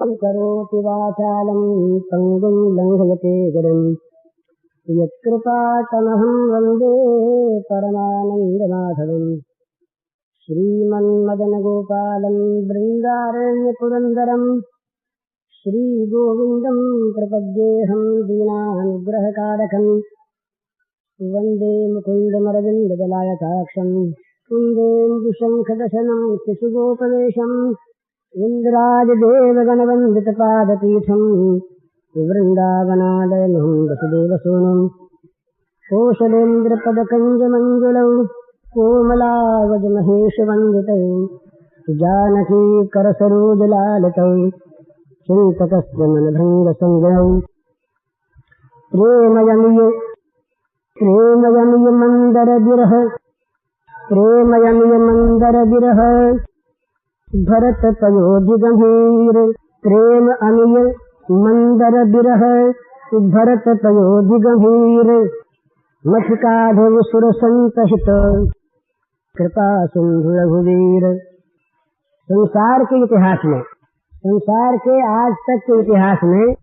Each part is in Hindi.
करोति वाचालं पङ्गुं लङ्घयते गिरिं यत्कृपातमहं वन्दे परमानन्दमाधवम्। श्रीमन्मदनगोपालं बृन्दारण्यपुरन्दरम् श्रीगोविन्दं प्रपद्येऽहं दीनानुग्रहकारकम्। वन्दे मुकुन्दमरविन्ददलायताक्षम् कुन्देन्दुशङ्खदशनं शिशुगोपवेशम् इन्द्रादिदेवगणवन्दितपादपीठम् वृन्दावनालयं वसुदेवसूनुम् कोशलेन्द्रपदकञ्जमञ्जुलौ कोमलावजमहेशवन्दितौ जानकीकरसरोजलालितौ चिन्तकस्य मनभङ्गसंज्ञौ प्रेमयमिय भरत पयोधि गंभीर प्रेम अमिय मंदर बिरह भरत पयोधि गंभीर मथिकाधव सुर संतहित कृपा सिंधु रघुवीर। संसार के इतिहास में, संसार के आज तक के इतिहास में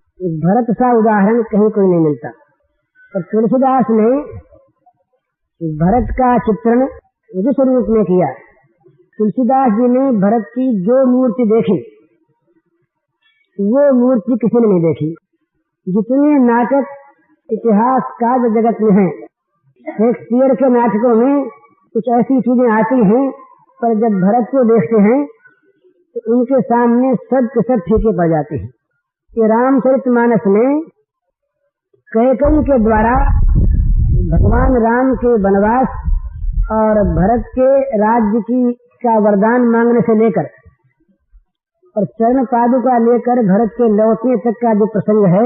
भरत सा उदाहरण कहीं कोई नहीं मिलता। और तुलसीदास ने भरत का चित्रण जिस रूप में किया, तुलसीदास जी ने भरत की जो मूर्ति देखी वो मूर्ति किसी ने नहीं देखी। जितने नाटक इतिहास काव्य जगत में हैं, शेक्सपियर के नाटकों में कुछ ऐसी चीजें आती हैं, पर जब भरत को देखते हैं तो उनके सामने सब के सब फीके पड़ जाते हैं। ये रामचरितमानस में कैकेयी के द्वारा भगवान राम के वनवास और भरत के राज्य की का वरदान मांगने से लेकर और चरण पादुका लेकर भरत के लौटने तक का जो प्रसंग है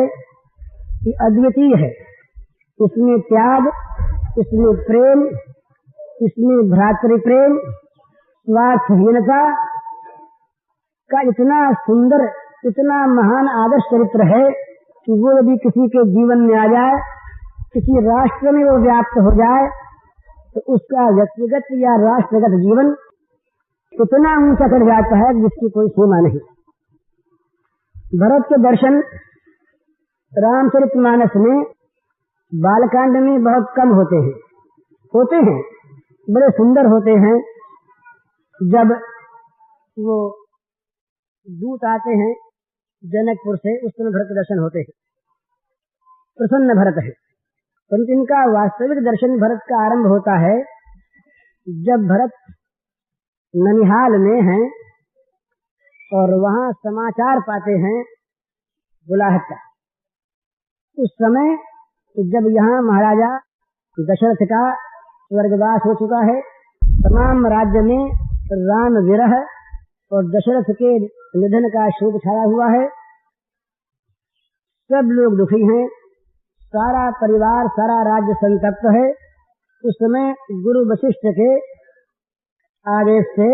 ये अद्वितीय है। इसमें त्याग, इसमें प्रेम, इसमें भ्रातृ प्रेम, स्वार्थहीनता का इतना सुंदर, इतना महान आदर्श चरित्र है कि वो यदि किसी के जीवन में आ जाए, किसी राष्ट्र में वो व्याप्त हो जाए, तो उसका व्यक्तिगत या राष्ट्रगत जीवन इतना ऊंचा चढ़ जाता है जिसकी कोई सीमा नहीं। भरत के दर्शन रामचरितमानस में बालकांड में बहुत कम होते हैं, बड़े सुंदर होते हैं। जब वो दूत आते हैं जनकपुर से, उस समय भरत दर्शन होते हैं, प्रसन्न भरत है। परंतु इनका वास्तविक दर्शन भरत का आरंभ होता है जब भरत ननिहाल में हैं और वहां समाचार पाते हैं बुलाहट का। उस समय जब यहाँ महाराजा दशरथ का स्वर्गवास हो चुका है, तमाम राज्य में राम विरह और दशरथ के निधन का शोक छाया हुआ है, सब लोग दुखी हैं, सारा परिवार, सारा राज्य संतप्त है। उस समय गुरु वशिष्ठ के आदेश से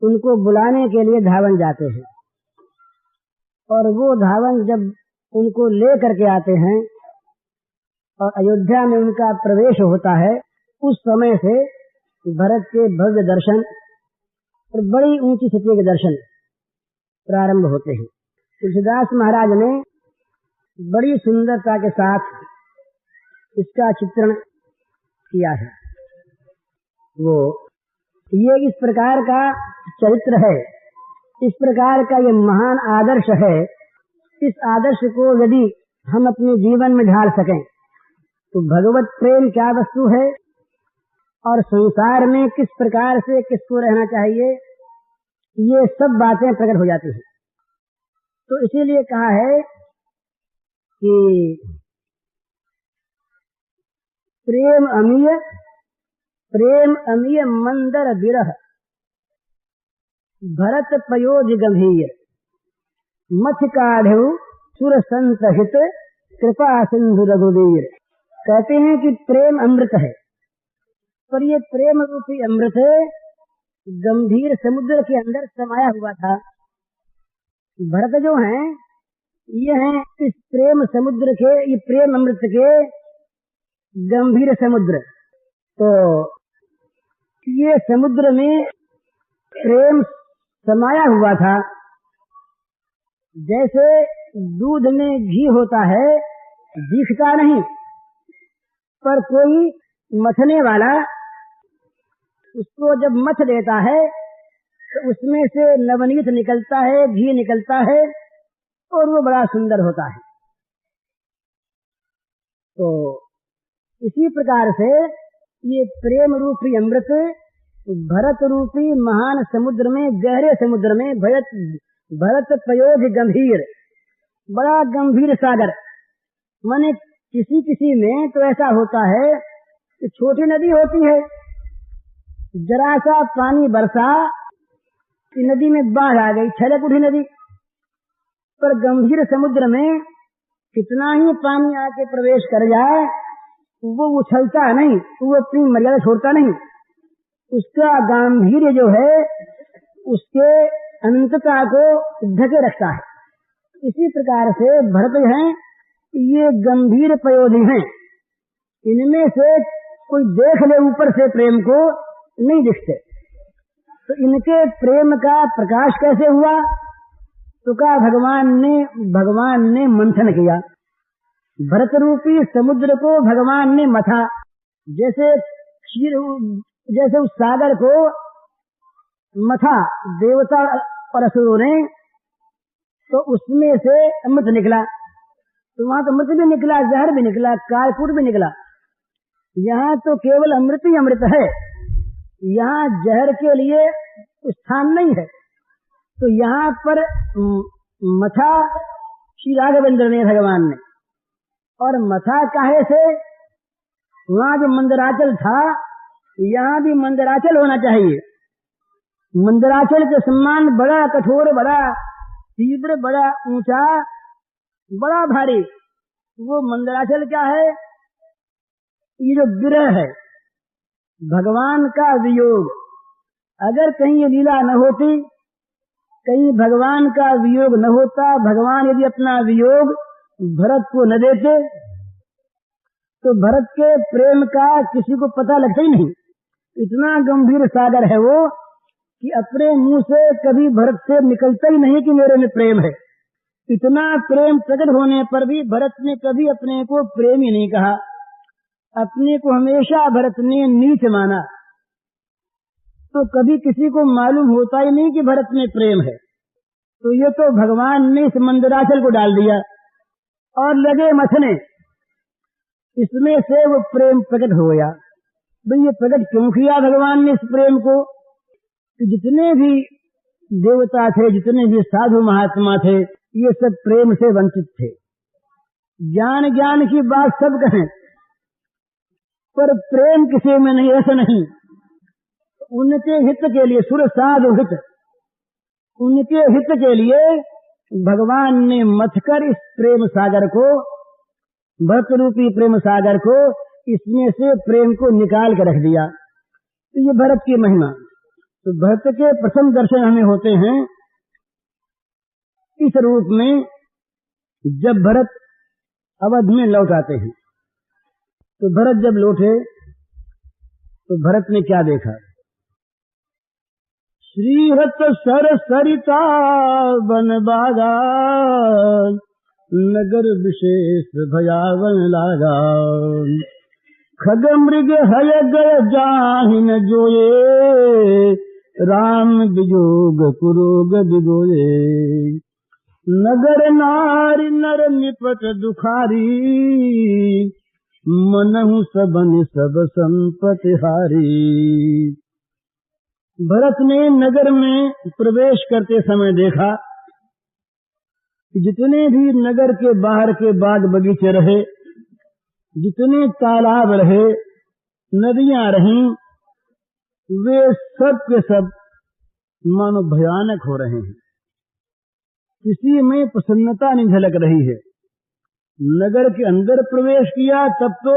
उनको बुलाने के लिए धावन जाते हैं और वो धावन जब उनको ले करके आते हैं और अयोध्या में उनका प्रवेश होता है, उस समय से भरत के भव्य दर्शन और बड़ी ऊंची सत्य के दर्शन प्रारंभ होते हैं। तुलसीदास महाराज ने बड़ी सुंदरता के साथ इसका चित्रण किया है। वो ये इस प्रकार का चरित्र है, इस प्रकार का ये महान आदर्श है। इस आदर्श को यदि हम अपने जीवन में ढाल सकें तो भगवत प्रेम क्या वस्तु है और संसार में किस प्रकार से किसको रहना चाहिए, ये सब बातें प्रकट हो जाती हैं। तो इसीलिए कहा है कि प्रेम अमीय मंदर बिरह भरत पयोधि गंभीर मथ काढ़ु सुर संतहित कृपा सिंधु रघुवीर। कहते हैं कि प्रेम अमृत है, पर ये प्रेम रूपी अमृत गंभीर समुद्र के अंदर समाया हुआ था। भरत जो हैं ये हैं इस प्रेम समुद्र के, ये प्रेम अमृत के गंभीर समुद्र। तो ये समुद्र में प्रेम समाया हुआ था जैसे दूध में घी होता है, दिखता नहीं, पर कोई मथने वाला उसको जब मथ देता है तो उसमें से नवनीत निकलता है, घी निकलता है और वो बड़ा सुंदर होता है। तो इसी प्रकार से ये प्रेम रूपी अमृत भरत रूपी महान समुद्र में, गहरे समुद्र में, भरत पयोध गंभीर, बड़ा गंभीर सागर। माने किसी किसी में तो ऐसा होता है कि छोटी नदी होती है, जरा सा पानी बरसा कि नदी में बाढ़ आ गई, छलक उठी नदी। पर गंभीर समुद्र में कितना ही पानी आके प्रवेश कर जाए, वो उछलता नहीं, वो अपनी मर्यादा छोड़ता नहीं। उसका गांधीर्य जो है उसके अनंतता को ढके रखता है। इसी प्रकार से भरत हैं, ये गंभीर पयोधि हैं। इनमें से कोई देख ले ऊपर से प्रेम को, नहीं दिखते। तो इनके प्रेम का प्रकाश कैसे हुआ? तो कहा भगवान ने मंथन किया। भरत रूपी समुद्र को भगवान ने मथा। जैसे उस सागर को मथा देवता और असुरों ने, तो उसमें से अमृत निकला। तो वहां तो अमृत भी निकला, जहर भी निकला, कालकूट भी निकला। यहाँ तो केवल अमृत ही अमृत है, यहाँ जहर के लिए स्थान नहीं है। तो यहाँ पर मथा श्री राघवेंद्र ने, भगवान ने, और मथा काहे से? वहाँ जो मंदराचल था, यहाँ भी मंदराचल होना चाहिए। मंदराचल के सम्मान बड़ा कठोर, बड़ा तीव्र, बड़ा ऊंचा, बड़ा भारी। वो मंदराचल क्या है? ये जो विरह है, भगवान का वियोग। अगर कहीं ये लीला न होती, कहीं भगवान का वियोग न होता, भगवान यदि अपना वियोग भरत को न देते, तो भरत के प्रेम का किसी को पता लगता ही नहीं। इतना गंभीर सागर है वो कि अपने मुंह से कभी भरत से निकलता ही नहीं कि मेरे में प्रेम है। इतना प्रेम प्रकट होने पर भी भरत ने कभी अपने को प्रेमी नहीं कहा। अपने को हमेशा भरत ने नीच माना। तो कभी किसी को मालूम होता ही नहीं कि भरत में प्रेम है। तो ये तो भगवान ने इस मंदराचल को डाल दिया और लगे मथने, इसमें से वो प्रेम प्रकट हो गया। भाई ये प्रकट क्यों किया भगवान ने इस प्रेम को? कि जितने भी देवता थे, जितने भी साधु महात्मा थे, ये सब प्रेम से वंचित थे। ज्ञान की बात सब कहें, पर प्रेम किसी में नहीं, ऐसा नहीं। उनके हित के लिए, सुर साधु हित, उनके हित के लिए भगवान ने मथकर इस प्रेम सागर को, भक्त रूपी प्रेम सागर को, इसमें से प्रेम को निकाल कर रख दिया। तो ये भरत की महिमा। तो भरत के प्रथम दर्शन हमें होते हैं इस रूप में, जब भरत अवध में लौट आते हैं। तो भरत जब लौटे तो भरत ने क्या देखा? श्रीहत सर सरिता बन बागा, नगर विशेष भयावन लागा। खग मृग हय गय जाहिन जोये, राम वियोग कुरोग बिगोये। नगर नारी नर निपट दुखारी, मनहु सबन सब संपत्ति हारी। भरत ने नगर में प्रवेश करते समय देखा कि जितने भी नगर के बाहर के बाग बगीचे रहे, जितने तालाब रहे, नदियां रहीं, वे सब के सब मानो भयानक हो रहे हैं। किसी में प्रसन्नता नहीं झलक रही है। नगर के अंदर प्रवेश किया तब तो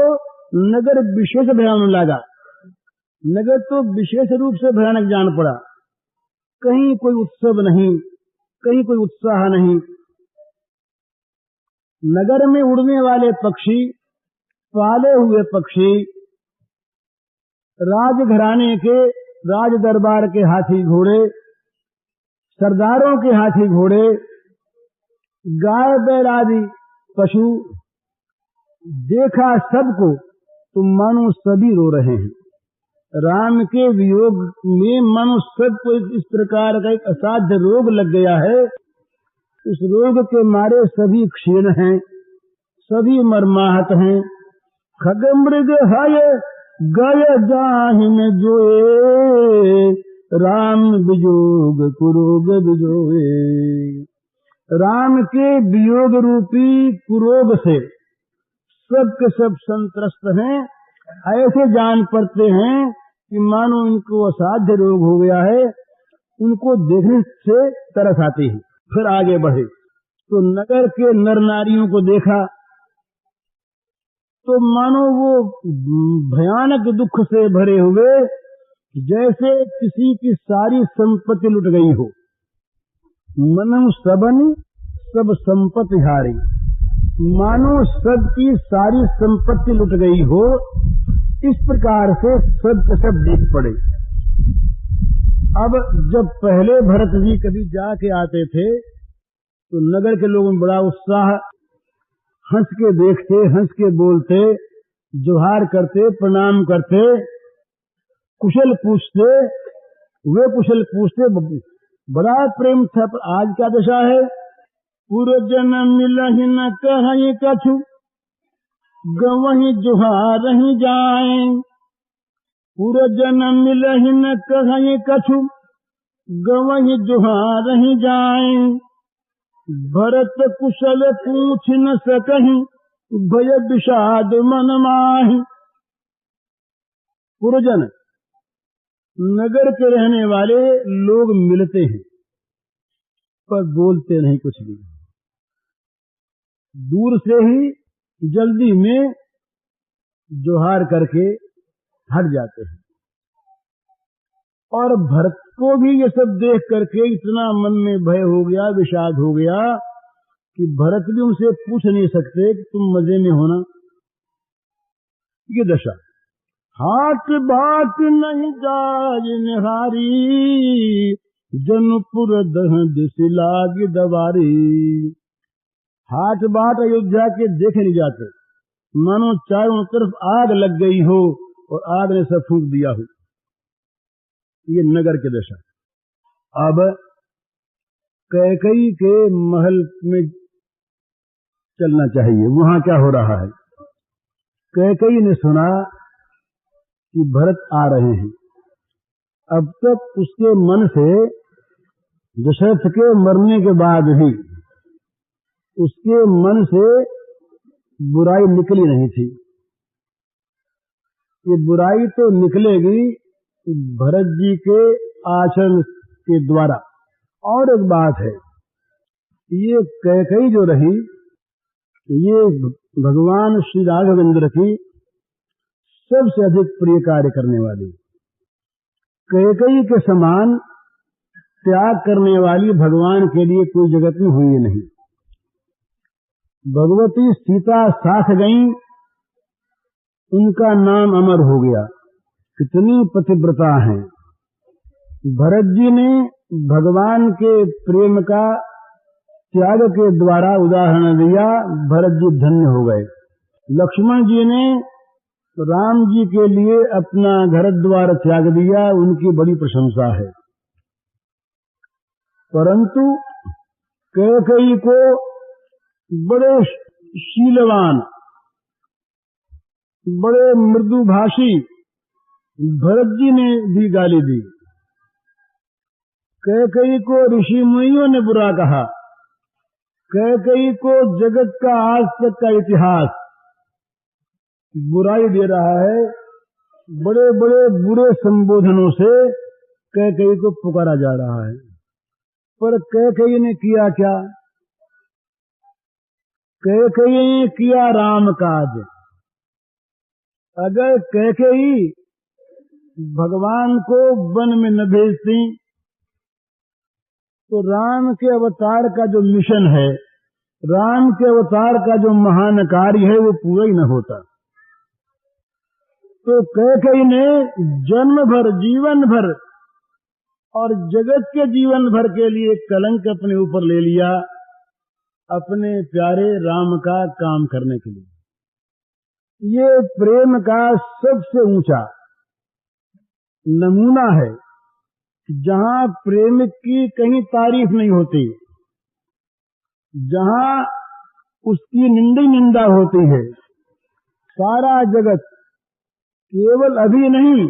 नगर विशेष भयानक लगा। नगर तो विशेष रूप से भयानक जान पड़ा। कहीं कोई उत्सव नहीं, कहीं कोई उत्साह नहीं। नगर में उड़ने वाले पक्षी, पाले हुए पक्षी, राजघराने के, राज दरबार के हाथी घोड़े, सरदारों के हाथी घोड़े, गाय बैल आदि पशु देखा सबको तो मानो सभी रो रहे हैं। राम के वियोग में मानो सबको इस प्रकार का एक असाध्य रोग लग गया है। इस रोग के मारे सभी क्षीण हैं, सभी मर्माहत हैं। खग मृग हय गय जाहिन जोए, राम वियोग कुरोग बिजोए। राम के वियोग रूपी कुरोग से सब के सब संत्रस्त हैं। ऐसे जान पड़ते हैं कि मानो इनको असाध्य रोग हो गया है। उनको देखने से तरस आती है। फिर आगे बढ़े तो नगर के नर नारियों को देखा तो मानो वो भयानक दुख से भरे हुए, जैसे किसी की सारी संपत्ति लुट गई हो। मनम सबन सब संपत्ति हारी, मानो सबकी सारी संपत्ति लुट गई हो। इस प्रकार से सब देख पड़े। अब जब पहले भरत जी कभी जाके आते थे तो नगर के लोगों में बड़ा उत्साह, हंस के देखते, हंस के बोलते, जोहार करते, प्रणाम करते, कुशल पूछते, वे कुशल पूछते, बड़ा प्रेम था। पर आज क्या दशा है? पुरजन मिलहि न कहि कछु, गवहि जोहारहि जाए। पुरजन मिलहि न कहि कछु, गवहि जोहारहि जाए। भरत कुशल पूछ न सकहि, भय विषाद मन माहि। पुरजन नगर के रहने वाले लोग मिलते हैं पर बोलते नहीं कुछ भी, दूर से ही जल्दी में जोहार करके हट जाते हैं। और भरत को भी ये सब देख करके इतना मन में भय हो गया, विषाद हो गया कि भरत भी उनसे पूछ नहीं सकते कि तुम मजे में हो ना। ये दशा। हाट बाट नहीं जाय निहारी, जनपुर दह दिस लागी दवारी। हाट बाट अयोध्या के देखे नहीं जाते, मानो चारों तरफ आग लग गई हो और आग ने सब फूंक दिया हो। ये नगर की दशा। अब कैकई के महल में चलना चाहिए, वहां क्या हो रहा है। कैकई ने सुना कि भरत आ रहे हैं। अब तक उसके मन से दशरथ के मरने के बाद भी उसके मन से बुराई निकली नहीं थी। ये बुराई तो निकलेगी भरत जी के आचरण के द्वारा। और एक बात है, ये कैकई जो रही, ये भगवान श्री राघवेंद्र की सबसे अधिक प्रिय कार्य करने वाली। कैकई के समान त्याग करने वाली भगवान के लिए कोई जगत में हुई नहीं। भगवती सीता साथ गई, उनका नाम अमर हो गया। कितनी पतिव्रता हैं। भरत जी ने भगवान के प्रेम का त्याग के द्वारा उदाहरण दिया, भरत जी धन्य हो गए। लक्ष्मण जी ने राम जी के लिए अपना घर द्वार त्याग दिया, उनकी बड़ी प्रशंसा है। परंतु कैकई को बड़े शीलवान, बड़े मृदुभाषी भरत जी ने भी गाली दी। कैकई को ऋषि मुनियों ने बुरा कहा। कैकई को जगत का आज तक का इतिहास बुराई दे रहा है। बड़े बड़े बुरे संबोधनों से कैकई को पुकारा जा रहा है। पर कैकई ने किया क्या? कैकई ने किया राम काज। अगर कैकई भगवान को वन में न भेजती तो राम के अवतार का जो मिशन है, राम के अवतार का जो महान कार्य है, वो पूरा ही न होता। तो कैकई ने जन्म भर, जीवन भर और जगत के जीवन भर के लिए कलंक अपने ऊपर ले लिया। अपने प्यारे राम का काम करने के लिए। ये प्रेम का सबसे ऊंचा नमूना है, जहां प्रेम की कहीं तारीफ नहीं होती, जहां उसकी निंदा होती है। सारा जगत केवल अभी नहीं,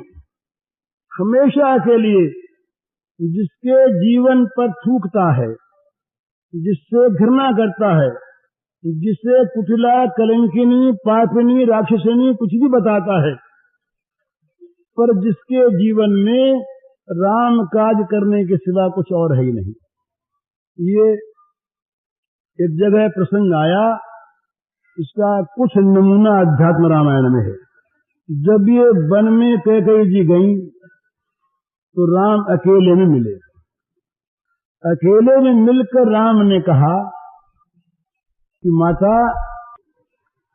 हमेशा के लिए जिसके जीवन पर थूकता है, जिससे घृणा करता है, जिसे कुटिला, कलंकिनी, पापिनी, राक्षसिनी कुछ भी बताता है, पर जिसके जीवन में राम काज करने के सिवा कुछ और है ही नहीं। ये एक जगह प्रसंग आया, इसका कुछ नमूना अध्यात्म रामायण में है। जब ये वन में कैकेयी जी गईं, तो राम अकेले में मिले। अकेले में मिलकर राम ने कहा कि माता,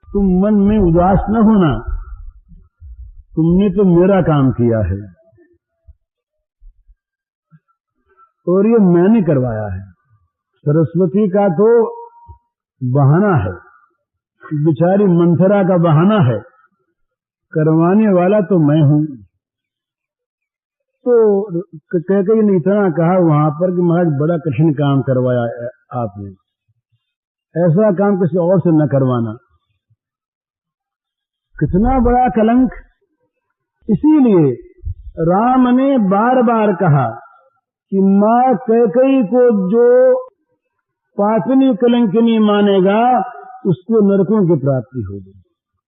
तुम मन में उदास न होना, तुमने तो मेरा काम किया है और ये मैंने करवाया है। सरस्वती का तो बहाना है, बेचारी मंथरा का बहाना है, करवाने वाला तो मैं हूं। तो कैकेयी ने इतना कहा वहां पर कि महाराज बड़ा कठिन काम करवाया आपने, ऐसा काम किसी और से न करवाना। कितना बड़ा कलंक। इसीलिए राम ने बार बार कहा कि मां कैकेयी को जो पापिनी कलंकिनी मानेगा उसको नरकों की प्राप्ति होगी,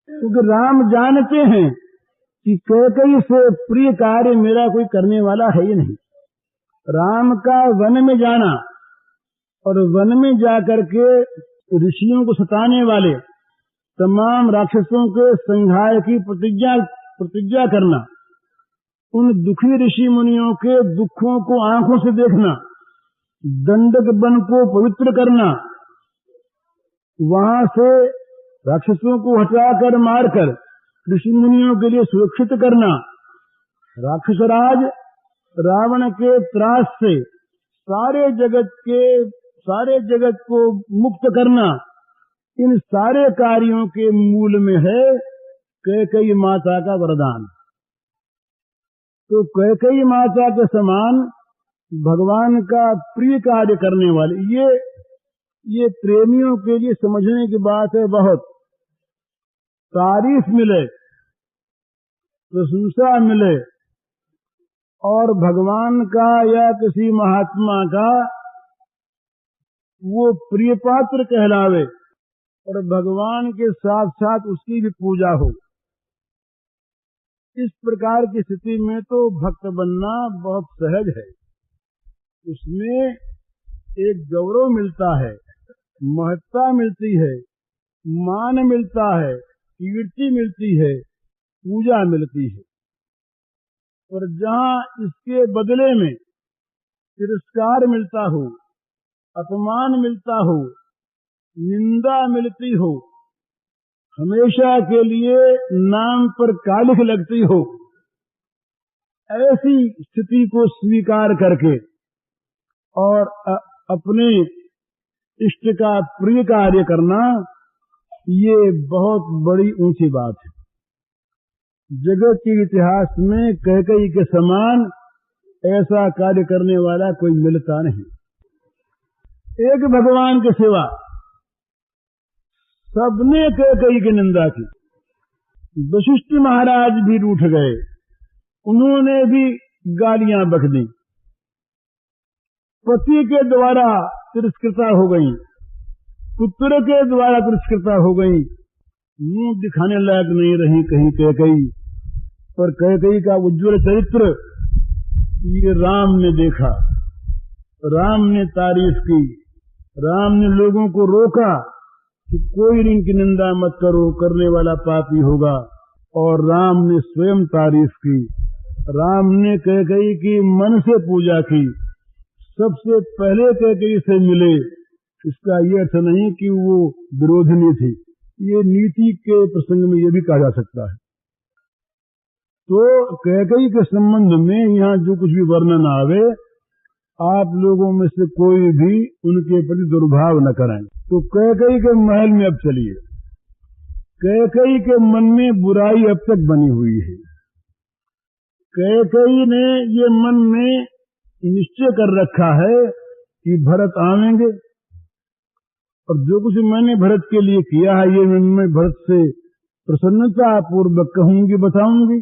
क्योंकि राम जानते हैं कि कैकेयी से प्रिय कार्य मेरा कोई करने वाला है ही नहीं। राम का वन में जाना और वन में जाकर के ऋषियों को सताने वाले तमाम राक्षसों के संहार की प्रतिज्ञा करना, उन दुखी ऋषि मुनियों के दुखों को आंखों से देखना, दंडक वन को पवित्र करना, वहां से राक्षसों को हटाकर मारकर ऋषि मुनियों के लिए सुरक्षित करना, राक्षसराज रावण के त्रास से सारे जगत को मुक्त करना, इन सारे कार्यों के मूल में है कैकेयी माता का वरदान। तो कैकेयी माता के समान भगवान का प्रिय कार्य करने वाले ये प्रेमियों के लिए समझने की बात है। बहुत तारीफ मिले, प्रशंसा मिले और भगवान का या किसी महात्मा का वो प्रिय पात्र कहलावे और भगवान के साथ साथ उसकी भी पूजा हो, इस प्रकार की स्थिति में तो भक्त बनना बहुत सहज है। उसमें एक गौरव मिलता है, महत्ता मिलती है, मान मिलता है, कीर्ति मिलती है, पूजा मिलती है। और जहां इसके बदले में तिरस्कार मिलता हो, अपमान मिलता हो, निंदा मिलती हो, हमेशा के लिए नाम पर कालिख लगती हो, ऐसी स्थिति को स्वीकार करके और अपने इष्ट का प्रिय कार्य करना, ये बहुत बड़ी ऊंची बात है। जगत के इतिहास में कैकेयी के समान ऐसा कार्य करने वाला कोई मिलता नहीं। एक भगवान के सिवा सबने कैकेयी की निंदा की। वशिष्ठ महाराज भी रूठ गए, उन्होंने भी गालियां बक दी, पति के द्वारा तिरस्कृता हो गई, पुत्र के द्वारा तिरस्कृता हो गई, मुंह दिखाने लायक नहीं रही कहीं कैकेयी। पर कैकेयी का उज्ज्वल चरित्र ये राम ने देखा, राम ने तारीफ की, राम ने लोगों को रोका कि कोई इनकी निंदा मत करो, करने वाला पापी होगा। और राम ने स्वयं तारीफ की, राम ने कैकेयी की मन से पूजा की, सबसे पहले कैकेयी से मिले। इसका ये अर्थ नहीं कि वो विरोधिनी थी, ये नीति के प्रसंग में ये भी कहा जा सकता है। तो कैकेयी के संबंध में यहाँ जो कुछ भी वर्णन आवे, आप लोगों में से कोई भी उनके प्रति दुर्भाव न करें। तो कैकेयी के महल में अब चलिए। कैकेयी के मन में बुराई अब तक बनी हुई है। कैकेयी ने ये मन में निश्चय कर रखा है कि भरत आवेंगे और जो कुछ मैंने भरत के लिए किया है ये मैं भरत से प्रसन्नता पूर्वक कहूंगी, बताऊंगी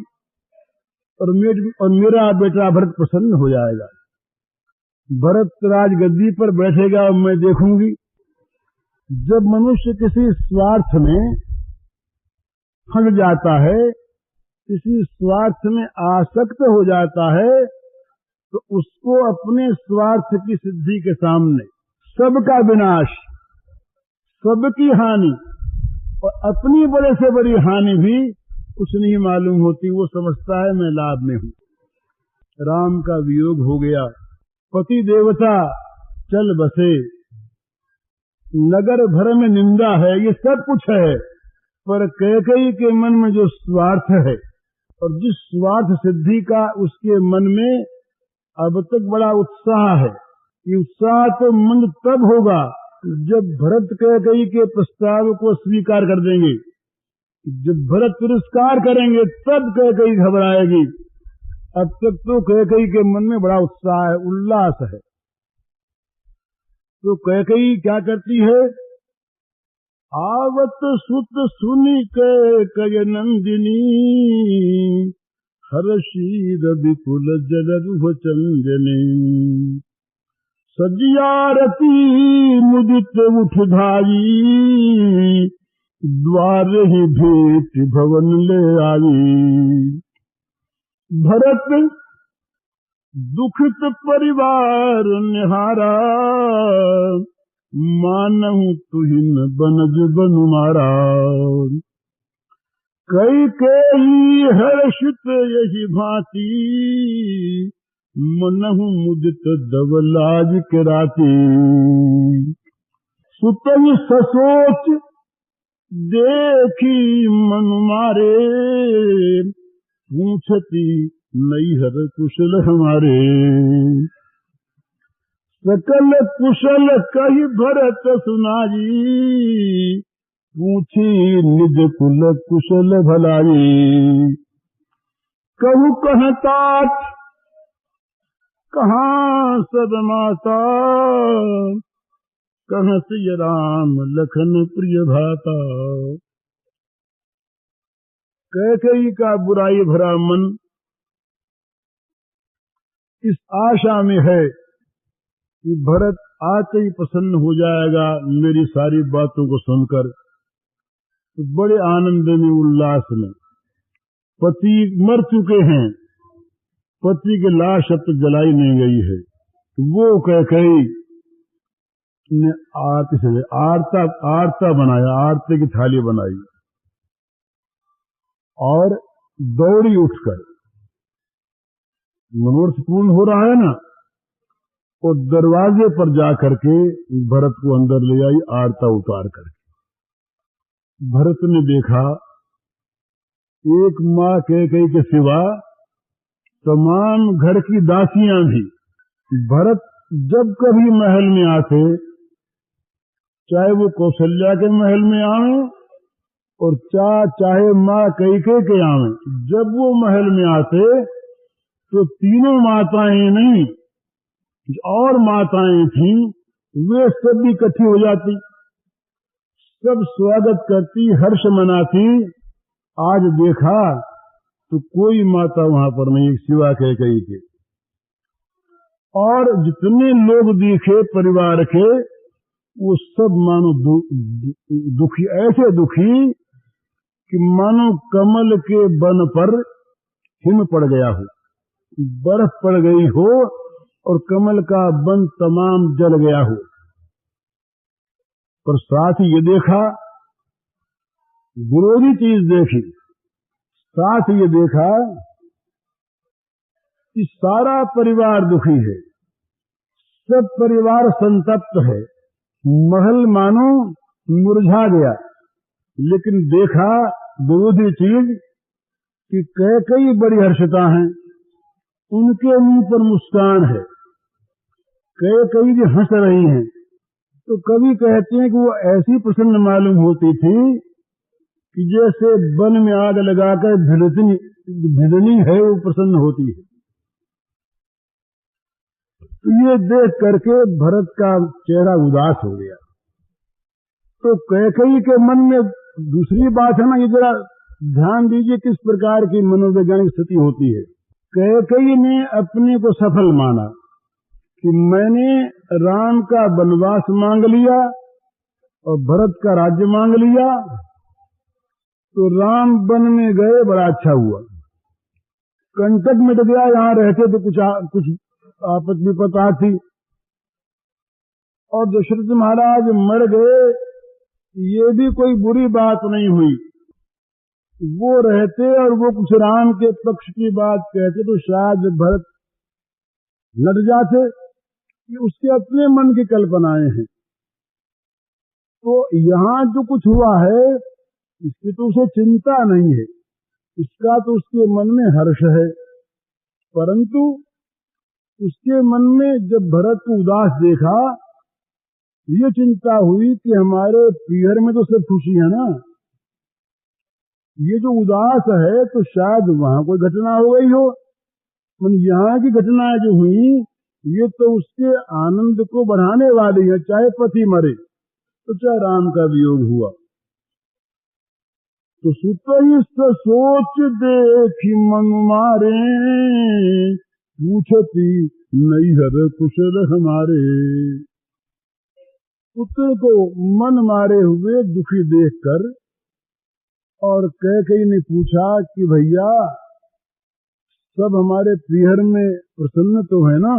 और मेरा बेटा भरत प्रसन्न हो जाएगा। भरत राज गद्दी पर बैठेगा और मैं देखूंगी। जब मनुष्य किसी स्वार्थ में फंस जाता है, किसी स्वार्थ में आसक्त हो जाता है, तो उसको अपने स्वार्थ की सिद्धि के सामने सबका विनाश, सबकी हानि और अपनी बड़े से बड़ी हानि भी कुछ नहीं मालूम होती। वो समझता है मैं लाभ में हूं। राम का वियोग हो गया, पति देवता चल बसे, नगर भर में निंदा है, ये सब कुछ है, पर कैकेयी के मन में जो स्वार्थ है और जिस स्वार्थ सिद्धि का उसके मन में अब तक बड़ा उत्साह है, ये उत्साह तो मंद तब होगा जब भरत कैकेयी के प्रस्ताव को स्वीकार कर देंगे। जब भरत तिरस्कार करेंगे तब कैकेयी घबराएगी। अब तक तो कैकेयी के मन में बड़ा उत्साह है, उल्लास है। तो कैकेयी क्या करती है? आवत सुत सुनी कैकेयी नंदिनी, हर्षीद विपुल जलरुह चंदनी, सजियारती मुदित उठ धाई, द्वार ही भेंट भवन ले आई। भरत दुखित परिवार निहारा, मानहु तुहिन बनज बनु मारा। कैकेयी हर्षित यही भांति, मनहु मुदित दवलाज के राती। सुतई ससोच देखी मनु मारे, पूछती नैहर कुशल हमारे। सकल कुशल कही भरत सुनाई, पूछी निज कुल कुशल भलाई। कहु कहतात कहाँ सब माता, कहाँ सिय राम लखन प्रिय भाता। कैकेयी का बुराई भरा मन इस आशा में है कि भरत आते ही प्रसन्न हो जाएगा मेरी सारी बातों को सुनकर। तो बड़े आनंद में, उल्लास में, पति मर चुके हैं, पति की लाश अब तक जलाई नहीं गई है, वो कैकेयी ने आरती से आरता बनाया, आरती की थाली बनाई और दौड़ी उठकर, मनोरथ पूर्ण हो रहा है ना, और दरवाजे पर जाकर के भरत को अंदर ले आई आरता उतार करके। भरत ने देखा एक माँ कैकेयी के सिवा तमाम घर की दासियां भी। भरत जब कभी महल में आते, चाहे वो कौशल्या के महल में आवे और चाहे माँ कैकेयी के आवे, जब वो महल में आते तो तीनों माताएं नहीं, और माताएं थीं, वे सब भी इकट्ठी हो जाती, सब स्वागत करती, हर्ष मनाती। आज देखा तो कोई माता वहां पर नहीं सिवा कैकेयी के। और जितने लोग दिखे परिवार के, वो सब मानो दुखी, ऐसे दुखी कि मानो कमल के बन पर हिम पड़ गया हो, बर्फ पड़ गई हो और कमल का बन तमाम जल गया हो। पर साथ ही ये देखा, विरोधी चीज देखी, साथ ये देखा कि सारा परिवार दुखी है, सब परिवार संतप्त है, महल मानो मुरझा गया। लेकिन देखा विरोधी चीज कि कैकेयी बड़ी हर्षिता हैं, उनके मुंह पर मुस्कान है, कैकेयी भी हंस रही हैं, तो कवि कहते हैं कि वो ऐसी प्रसन्न मालूम होती थी कि जैसे वन में आग लगाकर भिड़नी है वो प्रसन्न होती है। तो ये देख करके भरत का चेहरा उदास हो गया। तो कैकेयी के मन में दूसरी बात है ना, ये जरा ध्यान दीजिए किस प्रकार की मनोवैज्ञानिक स्थिति होती है। कैकेयी ने अपने को सफल माना कि मैंने राम का वनवास मांग लिया और भरत का राज्य मांग लिया, तो राम वन में गए, बड़ा अच्छा हुआ, कंटक मिट गया, यहाँ रहते तो कुछ आपद विपद आती। और दशरथ महाराज मर गए, ये भी कोई बुरी बात नहीं हुई। वो रहते और वो कुछ राम के पक्ष की बात कहते तो शायद भरत लड़ जाते। ये उसके अपने मन की कल्पनाएं हैं। तो यहाँ जो कुछ हुआ है इसकी तो उसे चिंता नहीं है, इसका तो उसके मन में हर्ष है। परंतु उसके मन में जब भरत को उदास देखा, ये चिंता हुई कि हमारे पीहर में तो सब खुशी है ना, ये जो उदास है तो शायद वहां कोई घटना हो गई हो। यहाँ की घटनाएं जो हुई ये तो उसके आनंद को बढ़ाने वाली है, चाहे पति मरे तो चाहे राम का वियोग हुआ। तो सुत सोच देखी मन मारे, पूछती नैहर कुशल हमारे। पुत्र को मन मारे हुए दुखी देखकर और कैकेयी ने पूछा कि भैया सब हमारे पीहर में प्रसन्न तो है ना?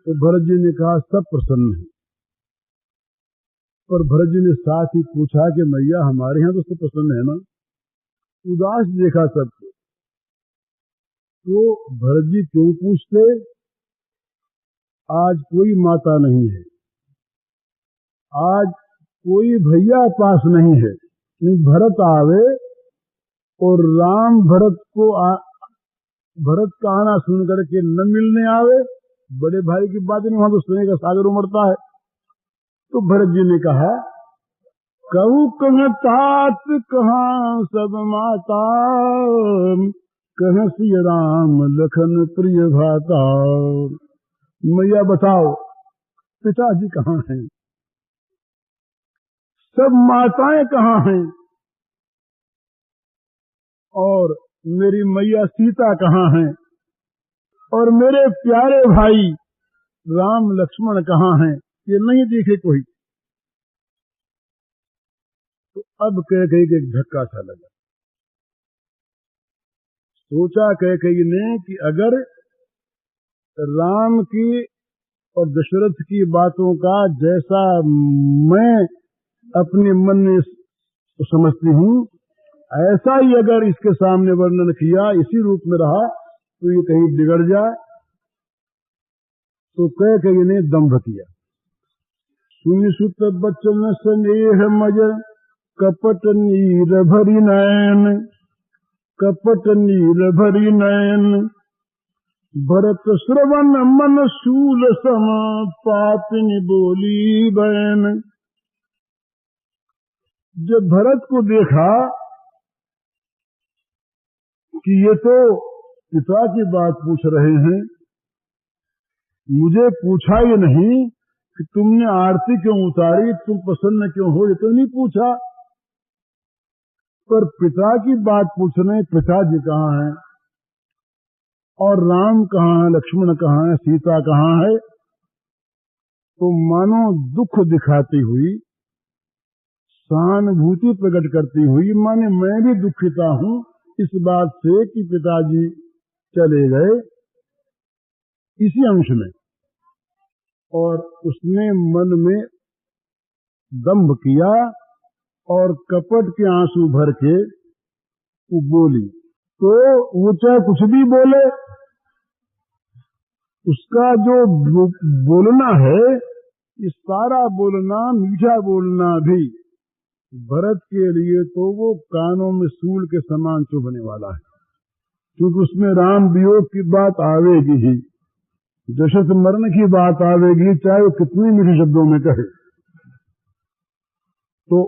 तो भरत जी ने कहा सब प्रसन्न है। पर भरत जी ने साथ ही पूछा कि मैया हमारे यहाँ तो सब प्रसन्न है ना? उदास देखा सबको। तो भरत जी क्यों पूछते? आज कोई माता नहीं है, आज कोई भैया पास नहीं है। भरत आवे और राम भरत का आना सुन करके न मिलने आवे, बड़े भाई की बात नहीं, वहां तो स्नेह का सागर उमड़ता है। तो भरत जी ने कहा कहूँ कह तात कहाँ सब माता, कह सिय राम लखन प्रिय भाता। मैया बताओ पिताजी कहाँ हैं, सब माताएं कहाँ हैं, और मेरी मैया सीता कहाँ हैं, और मेरे प्यारे भाई राम लक्ष्मण कहाँ हैं, ये नहीं दिखे कोई। तो अब कैकेयी के एक धक्का सा लगा। सोचा कैकेयी ने कि अगर राम की और दशरथ की बातों का जैसा मैं अपने मन में समझती हूँ, ऐसा ही अगर इसके सामने वर्णन किया, इसी रूप में रहा, तो ये कहीं बिगड़ जाए। तो कैकेयी ने दंभ किया। सुनि सुत बचन स्नेह मज, कपट नीर भरी नयन, कपट नीर भरी नयन। भरत श्रवण मन शूल सम, पापिनी बोली बहन। जब भरत को देखा कि ये तो पिता की बात पूछ रहे हैं, मुझे पूछा ये नहीं कि तुमने आरती क्यों उतारी, तुम प्रसन्न क्यों हो, ये तो नहीं पूछा। पर पिता की बात पूछ रहे, पिताजी कहाँ हैं और राम कहाँ है, लक्ष्मण कहाँ है, सीता कहाँ है। तो मानो दुख दिखाती हुई, सहानुभूति प्रकट करती हुई, माने मैं भी दुखिता हूँ इस बात से कि पिताजी चले गए, इसी अंश में। और उसने मन में दंभ किया और कपट के आंसू भर के वो बोली। तो वो चाहे कुछ भी बोले, उसका जो बोलना है, इस सारा बोलना, मीठा बोलना भी भरत के लिए तो वो कानों में सूल के समान चुभने वाला है, क्योंकि उसमें राम वियोग की बात आवेगी ही। दशरथ मरण की बात आवेगी, चाहे वो कितने मीठे शब्दों में कहे, तो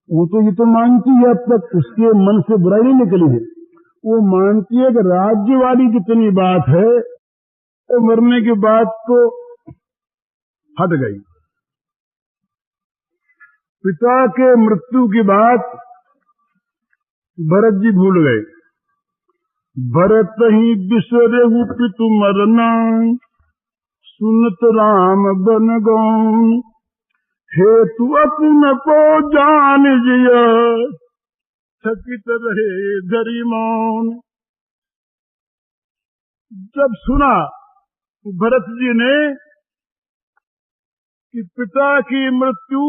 वो तो ये तो मानती है, अब तक उसके मन से बुराई नहीं निकली है। वो मानती है कि राज्य वाली जितनी बात है तो मरने की बात तो हट गई। पिता के मृत्यु की बात भरत जी भूल गए। भरत ही बिसरे पितु मरना, सुनत राम बन गौन, हेतु अपन को जान जिया, थकित रहे धरी मौन। जब सुना भरत जी ने कि पिता की मृत्यु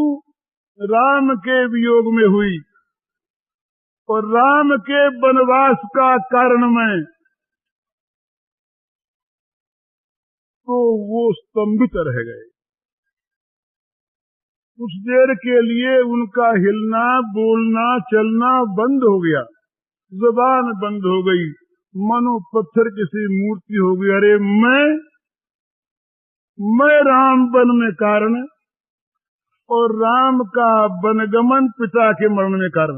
राम के वियोग में हुई और राम के वनवास का कारण मैं, तो वो स्तंभित रह गए। कुछ देर के लिए उनका हिलना, बोलना, चलना बंद हो गया, जुबान बंद हो गई, मनो पत्थर किसी मूर्ति हो गई। अरे मैं राम वन में कारण और राम का वनगमन पिता के मरण में कारण।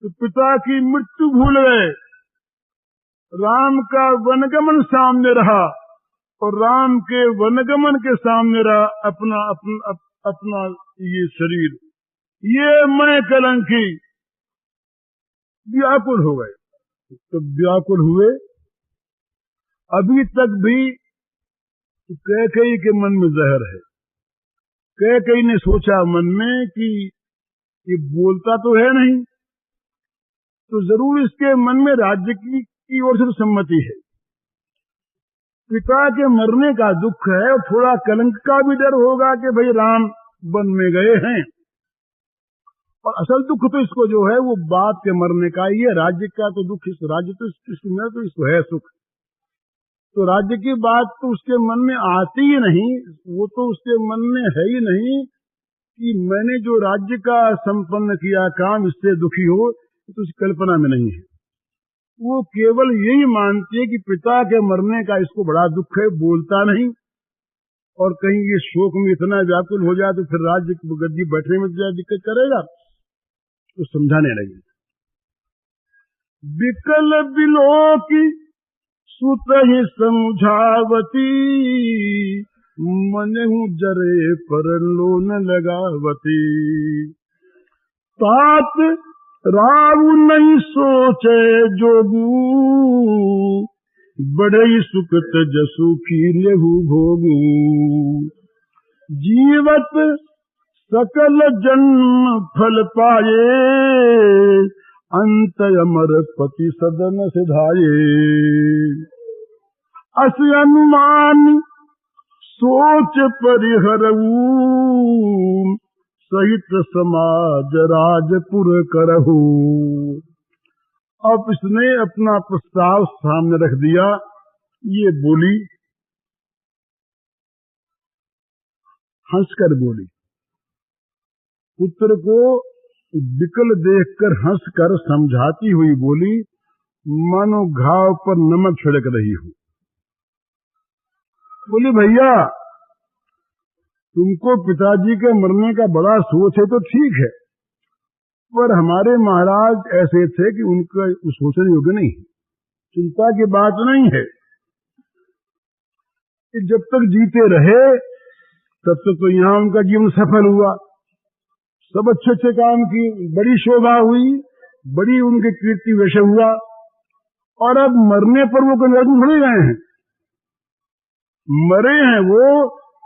तो पिता की मृत्यु भूल गए, राम का वनगमन सामने रहा और राम के वनगमन के सामने रहा अपना ये शरीर। ये मैं कलंकी व्याकुल हो गए। तो व्याकुल हुए। अभी तक भी कैकेयी के मन में जहर है। कैकेयी ने सोचा मन में कि ये बोलता तो है नहीं, तो जरूर इसके मन में राज्य की ओर से सम्मति है। पिता के मरने का दुख है और थोड़ा कलंक का भी डर होगा कि भाई राम वन में गए हैं। और असल दुख तो इसको जो है वो बाप के मरने का ही है। राज्य का तो दुख, इस राज्य तो इसको है सुख, तो राज्य की बात तो उसके मन में आती ही नहीं। वो तो उसके मन में है ही नहीं कि मैंने जो राज्य का संपन्न किया काम, इससे दुखी हो, तो उसकी कल्पना में नहीं है। वो केवल यही मानती है कि पिता के मरने का इसको बड़ा दुख है, बोलता नहीं। और कहीं ये शोक में इतना व्याकुल हो जाए तो फिर राज्य की गद्दी बैठने में क्या दिक्कत करेगा, तो समझाने लगी। विकल बिलोकी सुत ही समझावती, मनहु जरे पर लोन लगावती। तात रावु नहीं सोचे जोगू, बड़े सुख जसु की लेहु भोगू। जीवत सकल जन्म फल पाए, अंत अमर पति सदन सिधाये। अस अनुमान सोच परिहरऊ, सहित समाज राजपुर करहू। अब इसने अपना प्रस्ताव सामने रख दिया। ये बोली, हंसकर बोली, पुत्र को विकल देखकर हंसकर समझाती हुई बोली, मानो घाव पर नमक छिड़क रही हो। बोली, भैया तुमको पिताजी के मरने का बड़ा सोच है तो ठीक है, पर हमारे महाराज ऐसे थे कि उनका सोचने योग्य नहीं, चिंता की बात नहीं है। कि जब तक जीते रहे तब तक तो यहाँ उनका जीवन सफल हुआ, सब अच्छे अच्छे काम किए, बड़ी शोभा हुई, बड़ी उनके कीर्ति वैश्य हुआ। और अब मरने पर वो कहीं भूल गए हैं, मरे हैं वो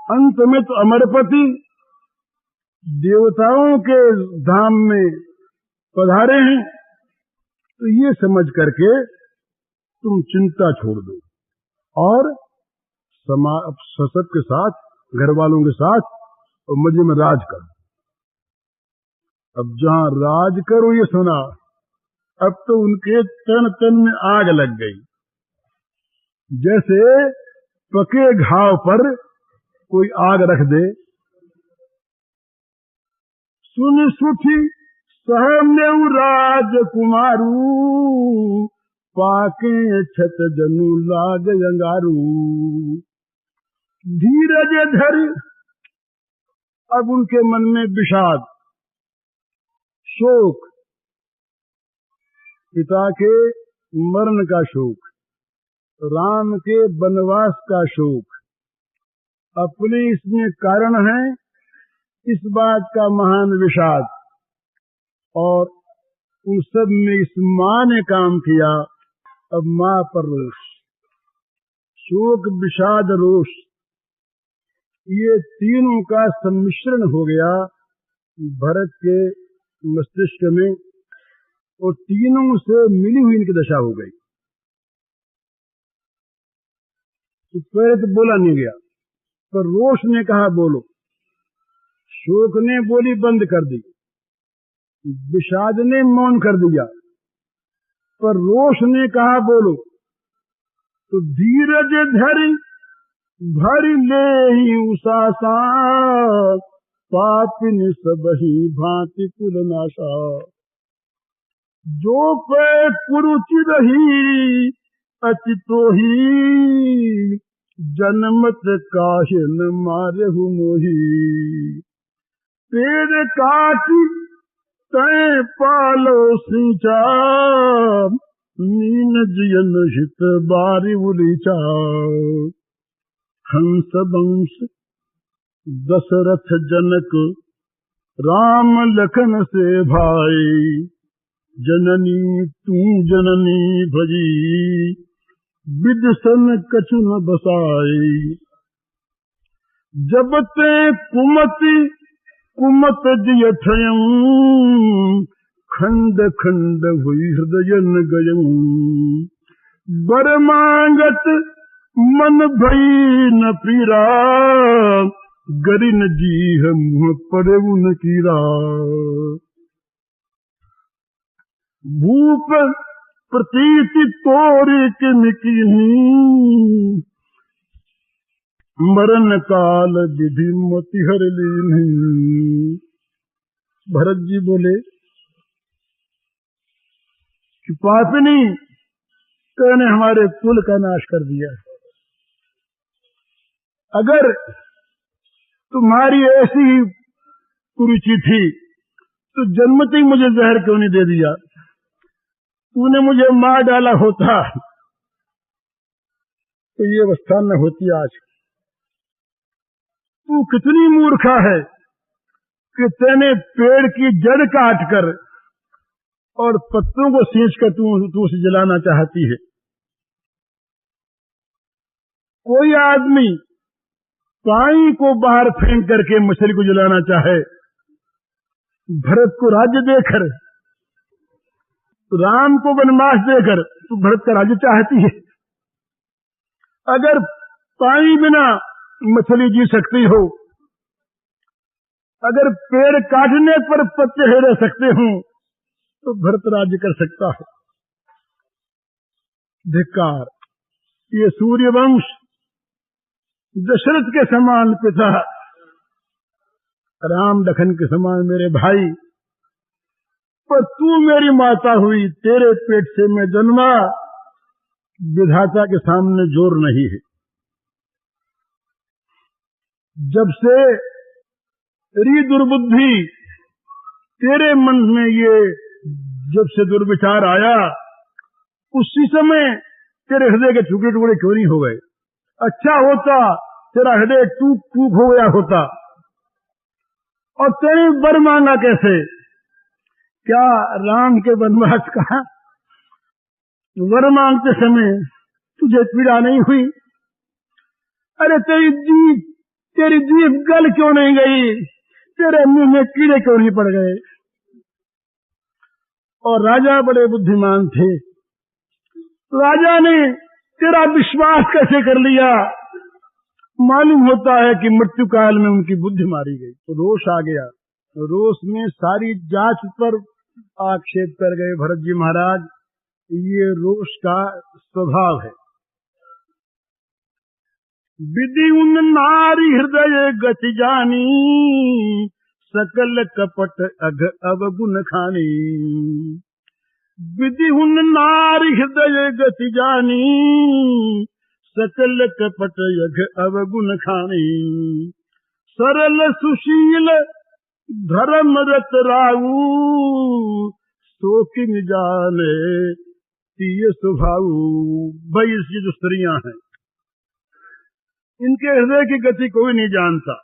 अंत में तो अमरपति देवताओं के धाम में पधारे हैं। तो ये समझ करके तुम चिंता छोड़ दो और सबके साथ, घर वालों के साथ और मजे में राज करो। अब जहां राज करो ये सुना, अब तो उनके तन तन में आग लग गई, जैसे पके घाव पर कोई आग रख दे। सुन सुठी सहमेउ राजकुमारू, पाके छत जनु लाग अंगारू। धीरज धर। अब उनके मन में विषाद, शोक, पिता के मरण का शोक, राम के वनवास का शोक, अपने इसमें कारण है इस बात का महान विषाद। और उन सब में इस माँ ने काम किया। अब माँ पर रोष, शोक, विषाद, रोष, ये तीनों का सम्मिश्रण हो गया भरत के मस्तिष्क में, और तीनों से मिली हुई इनकी दशा हो गई। तो पहले तो बोला नहीं गया, पर रोष ने कहा बोलो, शोक ने बोली बंद कर दी, विषाद ने मौन कर दिया, पर रोष ने कहा बोलो। तो धीरज धरि भरि लेहि उसासा, पापिन सबहि भांति कुल नाशा। जो पे कुरुचि रही अचितोही, जनमत काहे न मारहु मोही। पेड़ काटी तय पालो सींचा, मीन जियन हित बारी उलीचा। हंस वंश दशरथ जनक, राम लखन से भाई। जननी तू जननी भजी, विदसन कछु न बसाई। जब ते कुमति कुमत जिय थयं, खंड खंड हुई हृदयन गयं। बर मांगत मन भई न पीरा, गरिन जीह मुँह पड़े उन कीरा। भूप प्रतीति तोरी किन कीन्ही, मरण काल विधि मोति हर लीन्ही। भरत जी बोले कि पापिनी, तूने हमारे कुल का नाश कर दिया। अगर तुम्हारी ऐसी कुरुचि थी तो जन्मते ही मुझे जहर क्यों नहीं दे दिया? तूने मुझे मार डाला होता तो ये अवस्था न होती आज। तू कितनी मूर्खा है कि तेने पेड़ की जड़ काट कर और पत्तों को सींच कर तू उसे जलाना चाहती है। कोई आदमी पानी को बाहर फेंक करके मछली को जलाना चाहे, भरत को राज्य देकर, राम को वनवास देकर तू भरत का राज्य चाहती है। अगर पानी बिना मछली जी सकती हो, अगर पेड़ काटने पर पत्ते रह सकते हो, तो भरत राज्य कर सकता है। धिक्कार! ये सूर्यवंश दशरथ के समान पिता, राम लखन के समान मेरे भाई, पर तू मेरी माता हुई, तेरे पेट से मैं जन्मा, विधाता के सामने जोर नहीं है। जब से री दुर्बुद्धि तेरे मन में ये जब से दुर्विचार आया, उसी समय तेरे हृदय के टुकड़े टुकड़े क्यों नहीं हो गए? अच्छा होता तेरा हृदय टूक टूक हो गया होता। और तेरी वर मांगा कैसे? क्या राम के वनवास का वर मांगते समय तुझे पीड़ा नहीं हुई? अरे तेरी जीभ गल क्यों नहीं गई? तेरे मुंह में कीड़े क्यों नहीं पड़ गए? और राजा बड़े बुद्धिमान थे, राजा ने तेरा विश्वास कैसे कर लिया? मालूम होता है कि मृत्यु काल में उनकी बुद्धि मारी गई। तो रोष आ गया, रोष में सारी जात पर आक्षेप कर गए भरत जी महाराज। ये रोष का स्वभाव है। विधि उन नारी हृदय गति जानी, सकल कपट अघ अवगुण खानी। विधि उन नारी हृदय गति जानी, सकल कपट यघ अवगुण खानी। सरल सुशील धर्म रत राऊ, सो किम जाने तीय स्वभाऊ। भाई ये जो स्त्रियां हैं, इनके हृदय की गति कोई नहीं जानता।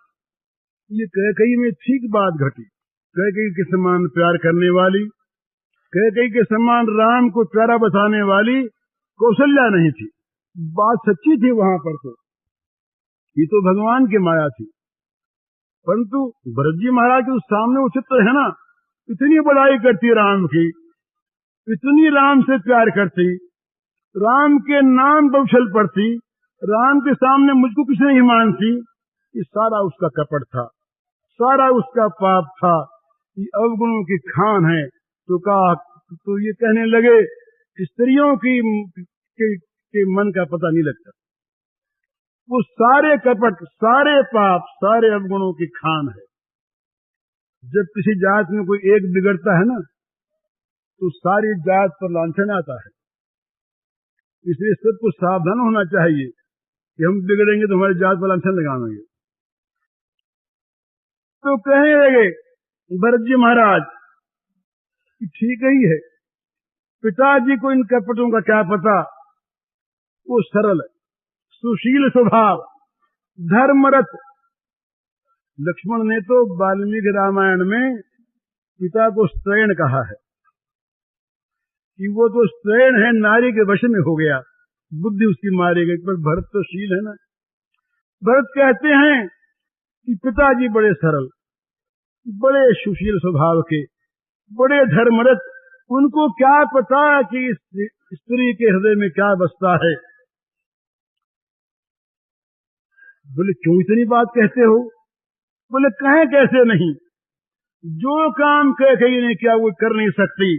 ये कैकेयी में ठीक बात घटी। कैकेयी के समान प्यार करने वाली, कैकेयी के समान राम को प्यारा बताने वाली कौशल्या नहीं थी। बात सच्ची थी वहां पर, तो ये तो भगवान की माया थी। परंतु भरत जी महाराज के सामने वो चित्र है ना, इतनी बड़ाई करती राम की, इतनी राम से प्यार करती, राम के नाम पर उछल पड़ती, राम के सामने मुझको कुछ नहीं मानती। ये सारा उसका कपट था, सारा उसका पाप था, ये अवगुणों की खान है। तो कहा, तो ये कहने लगे कि स्त्रियों के मन का पता नहीं लगता। वो सारे कपट, सारे पाप, सारे अवगुणों की खान है। जब किसी जात में कोई एक बिगड़ता है ना, तो सारी जात पर लांछन आता है। इसलिए सबको सावधान होना चाहिए कि हम बिगड़ेंगे तो हमारी जात पर लांछन लगाएंगे। तो कहने लगे भरत जी महाराज कि ठीक ही है, पिताजी को इन कपटों का क्या पता। वो सरल है, सुशील स्वभाव, धर्मरत। लक्ष्मण ने तो वाल्मीकि रामायण में पिता को स्त्रैण कहा है कि वो तो स्त्रैण है, नारी के वश में हो गया, बुद्धि उसकी मारी गई। पर भरत तो शील है ना। भरत कहते हैं कि पिताजी बड़े सरल, बड़े सुशील स्वभाव के, बड़े धर्मरत। उनको क्या पता कि स्त्री के हृदय में क्या बसता है। बोले क्यों इतनी बात कहते हो। बोले कहें कैसे नहीं, जो काम कैकेयी ने किया वो कर नहीं सकती।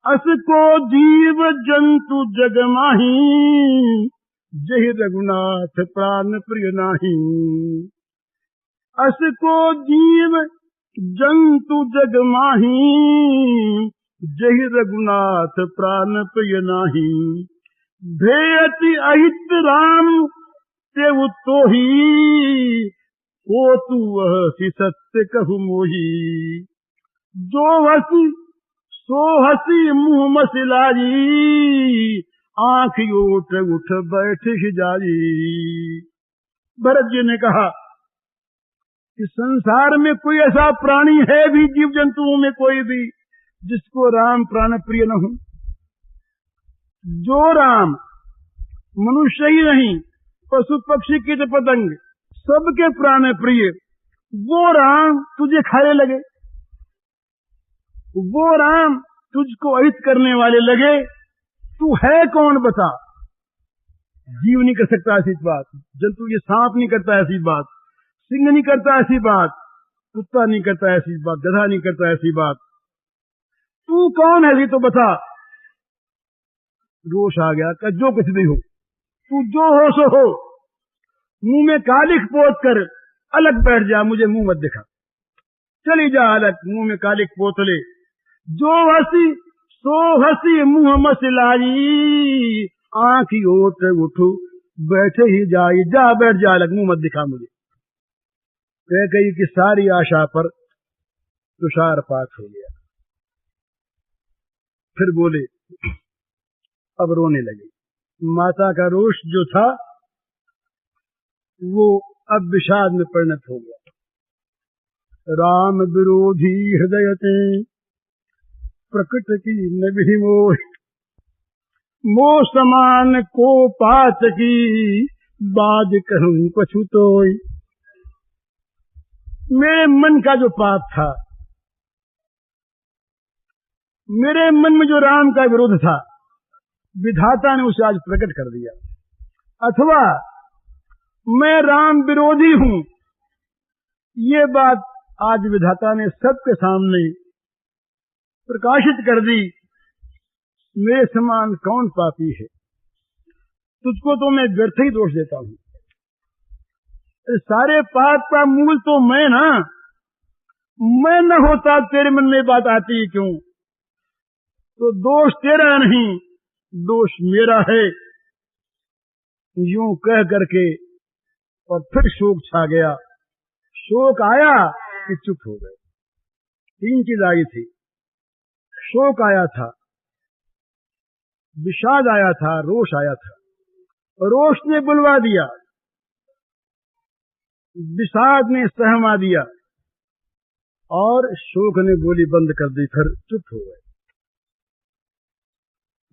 अस को जीव जंतु जग माही, जहि रघुनाथ प्राण प्रिय नाही। अस को जीव जंतु जग माही, जहि रघुनाथ प्राण प्रिय नाही। भेयति अहित राम ते तो ही, को तू हसी सत्य कहु मोही। जो हसी सो हसी मुंह मसिलाई, आंख ओट उठ बैठ ही जाई। भरत जी ने कहा कि संसार में कोई ऐसा प्राणी है भी, जीव जंतुओं में कोई भी, जिसको राम प्राण प्रिय न हो। जो राम मनुष्य ही नहीं, पशु पक्षी कीट पतंग सबके प्राण प्रिय, वो राम तुझे खाने लगे, वो राम तुझको अहित करने वाले लगे, तू है कौन बता। जीव नहीं कर सकता ऐसी बात, जंतु ये सांप नहीं करता ऐसी बात, सिंह नहीं करता ऐसी बात, कुत्ता नहीं करता ऐसी बात, गधा नहीं करता ऐसी बात। तू कौन है ये तो बता। रोष आ गया कि जो कुछ भी हो, तू जो हो सो हो, मुंह में कालिख पोत कर अलग बैठ जा, मुझे मुंह मत दिखा, चली जा अलग, मुंह में कालिख पोत ले। जो हसी सो हसी मुंह मसलाई, आंखी ओट उठू बैठे ही जाई। जा बैठ जा अलग, मुंह मत दिखा मुझे। कैकेयी की सारी आशा पर तुषारपात हो गया। फिर बोले, अब रोने लगे। माता का रोष जो था वो अब विषाद में परिणत हो गया। राम विरोधी हृदय ते प्रकट की नभी मोह, मोह समान को पात की बाज कहूं कछु तोय। मेरे मन का जो पाप था, मेरे मन में जो राम का विरोध था, विधाता ने उसे आज प्रकट कर दिया। अथवा मैं राम विरोधी हूं, ये बात आज विधाता ने सबके सामने प्रकाशित कर दी। मेरे समान कौन पापी है, तुझको तो मैं व्यर्थ ही दोष देता हूं। सारे पाप का मूल तो मैं ना, मैं न होता तेरे मन में बात आती क्यों। तो दोष तेरा नहीं, दोष मेरा है। यूं कह करके और फिर शोक छा गया। शोक आया कि चुप हो गए। 3 चीज आई थी, शोक आया था, विषाद आया था, रोष आया था। रोष ने बुलवा दिया, विषाद ने सहमा दिया और शोक ने बोली बंद कर दी, फिर चुप हो गए।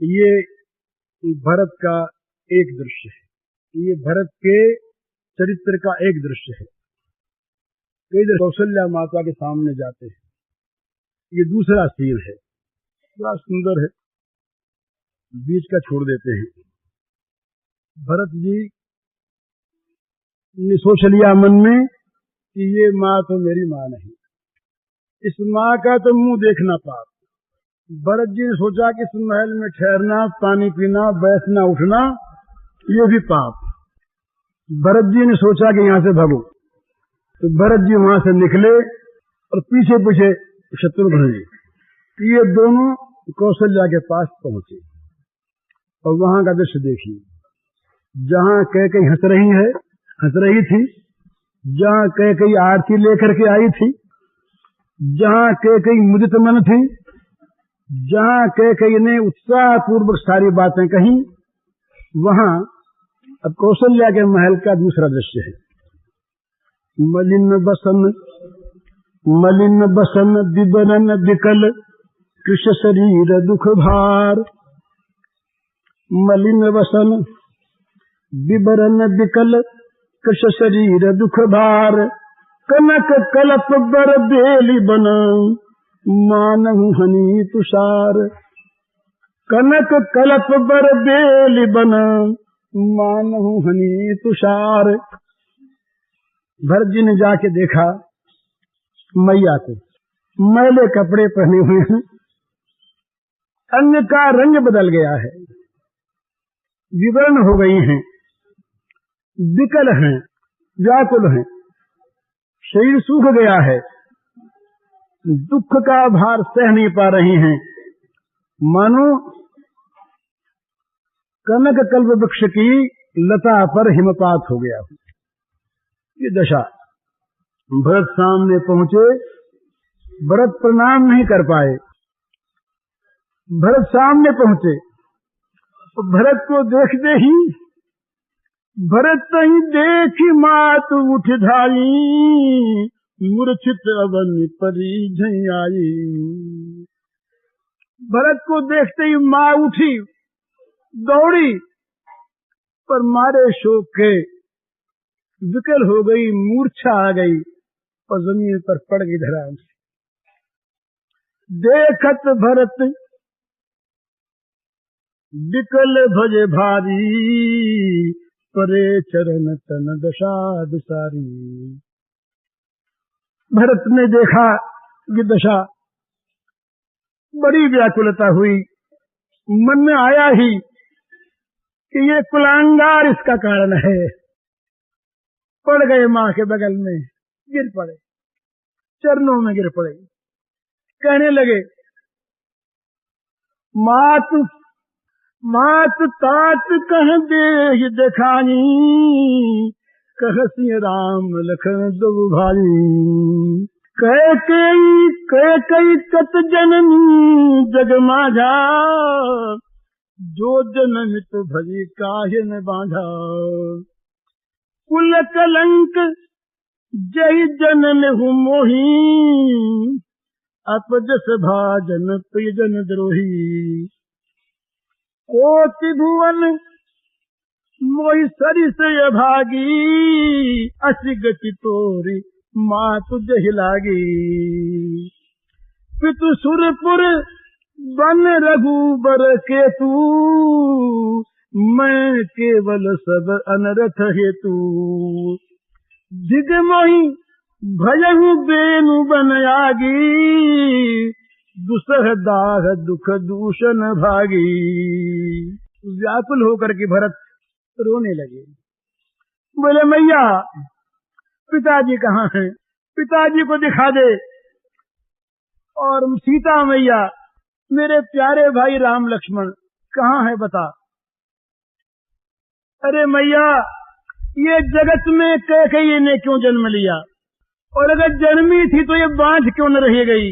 ये भरत का एक दृश्य है, ये भरत के चरित्र का एक दृश्य है। इधर कौशल्या माता के सामने जाते हैं, ये दूसरा सीन है, बड़ा सुंदर है, बीच का छोड़ देते हैं। भरत जी ने सोच लिया मन में कि ये माँ तो मेरी माँ नहीं, इस माँ का तो मुंह देखना पाप। भरत जी ने सोचा कि इस महल में ठहरना, पानी पीना, बैठना, उठना, ये भी पाप। भरत जी ने सोचा कि यहां से भागो, तो भरत जी वहां से निकले और पीछे पीछे शत्रुघ्न जी, ये दोनों कौशल्या के पास पहुंचे और वहां का दृश्य देखिए। जहां कैकेयी हंस रही थी, जहां कैकेयी आरती लेकर के आई थी, जहां कैकेयी मुदित मन थी, जहां कैकेयी ने उत्साह पूर्वक सारी बातें कही, वहां अब कौशल्या के महल का दूसरा दृश्य है। मलिन बसन बिबरन बिकल कृश शरीर दुख भार। मलिन बसन बिबरन बिकल कृश शरीर दुख भार। कनक कलप बर बेली बन मानहु हनी तुषार। कनक कलप बर बेली बन मानहु हनी तुषार। भरत जी ने जाके देखा मैया को, मैले कपड़े पहने हुए हैं, अंग का रंग बदल गया है, विवर्ण हो गई हैं, विकल हैं, व्याकुल हैं, शरीर सूख गया है, दुख का भार सह नहीं पा रही हैं, मानो कनक कल्प वृक्ष की लता पर हिमपात हो गया। ये दशा। भरत सामने पहुंचे, भरत प्रणाम नहीं कर पाए। भरत सामने पहुंचे तो भरत को देखते ही भरत ही देखी मात उठ धाई। मूर्छित अवन परी झई आई। भरत को देखते ही माँ उठी, दौड़ी, पर मारे शोक के विकल हो गई, मूर्छा आ गई और जमीन पर पड़ गई धराम से। देखत भरत विकल भजे भारी। परे चरण तन दशा दुसारी। भरत ने देखा ये दशा, बड़ी व्याकुलता हुई। मन में आया ही कि ये कुलांगार इसका कारण है। पड़ गए माँ के बगल में, गिर पड़े, चरणों में गिर पड़े, कहने लगे मात तात कह दे दिखाई। कह सिंह राम लखन दो भाई। कई कत जननी जग माझा। जो जनमित भजी काहे न बांधा। कुल कलंक जय जनन हूँ मोही। अपजस भाजन प्रियजन द्रोही। कोटि भुवन मोहि सरिस भागी। असि गति तोरी मातु जहि लागी। पितु सुरपुर बन रघुबर केतु। मैं केवल सब अनरथ हेतु। दिग मोहि भयहु बेनु बन आगी। दुसह दाह दुख दूषण भागी। व्याकुल होकर के भरत रोने लगे, बोले मैया पिताजी कहाँ हैं? पिताजी को दिखा दे। और सीता मैया, मेरे प्यारे भाई राम लक्ष्मण कहाँ है बता। अरे मैया, ये जगत में कैकेयी ने क्यों जन्म लिया, और अगर जन्मी थी तो ये बांझ क्यों न रह गई,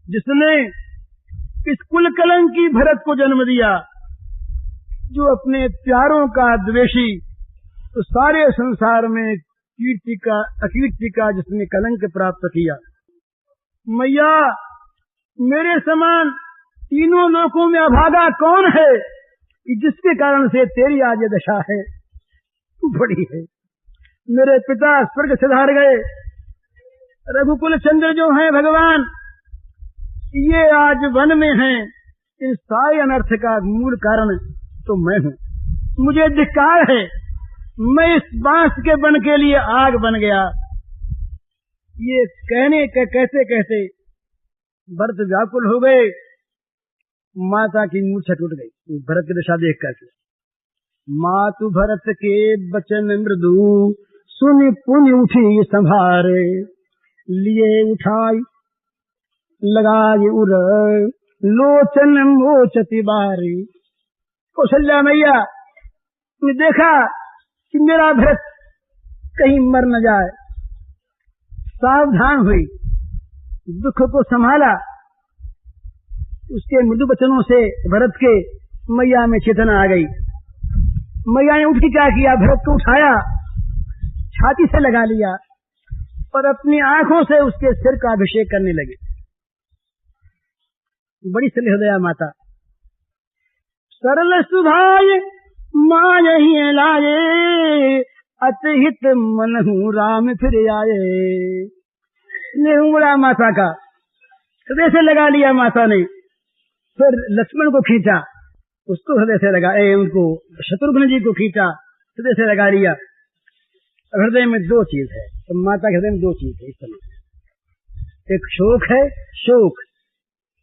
जिसने इस कुल कलंकी भरत को जन्म दिया, जो अपने प्यारों का द्वेषी, तो सारे संसार में कीर्ति का अकीर्ति का जिसने कलंक प्राप्त किया। मैया, मेरे समान तीनों लोकों में अभागा कौन है कि जिसके कारण से तेरी आज ये दशा है। तू बड़ी है। मेरे पिता स्वर्ग सिधार गए, रघुकुल चंद्र जो हैं भगवान, ये आज वन में हैं। इन सारे अनर्थ का मूल कारण तो मैं हूँ। मुझे धिक्कार है, मैं इस बांस के बन के लिए आग बन गया। ये कहने के कहते कहते भरत व्याकुल हो गए। माता की मूर्छा टूट गई भरत की दशा देख करके। मातु भरत के बचन मृदु, सुनि पुनि उठी संभारे, लिए उठाई लगाई उर, लोचन मोचति बारी। कौशल्या मैया ने देखा कि मेरा भरत कहीं मर न जाए, सावधान हुई, दुख को संभाला। उसके मृदु वचनों से भरत के मैया में चेतना आ गई। मैया ने उठ के क्या किया, भरत को उठाया, छाती से लगा लिया और अपनी आंखों से उसके सिर का अभिषेक करने लगे। बड़ी सलहदया माता। सरल सुभाय मायहि लाए, अतहित मनहु राम फिर आए। उमड़ा माता का, हृदय से लगा लिया माता ने। फिर लक्ष्मण को खींचा, उसको हृदय से लगा, उनको शत्रुघ्न जी को खींचा, हृदय से लगा लिया। हृदय में दो चीज है, तो माता के हृदय में दो चीज है इस समय। एक शोक है, शोक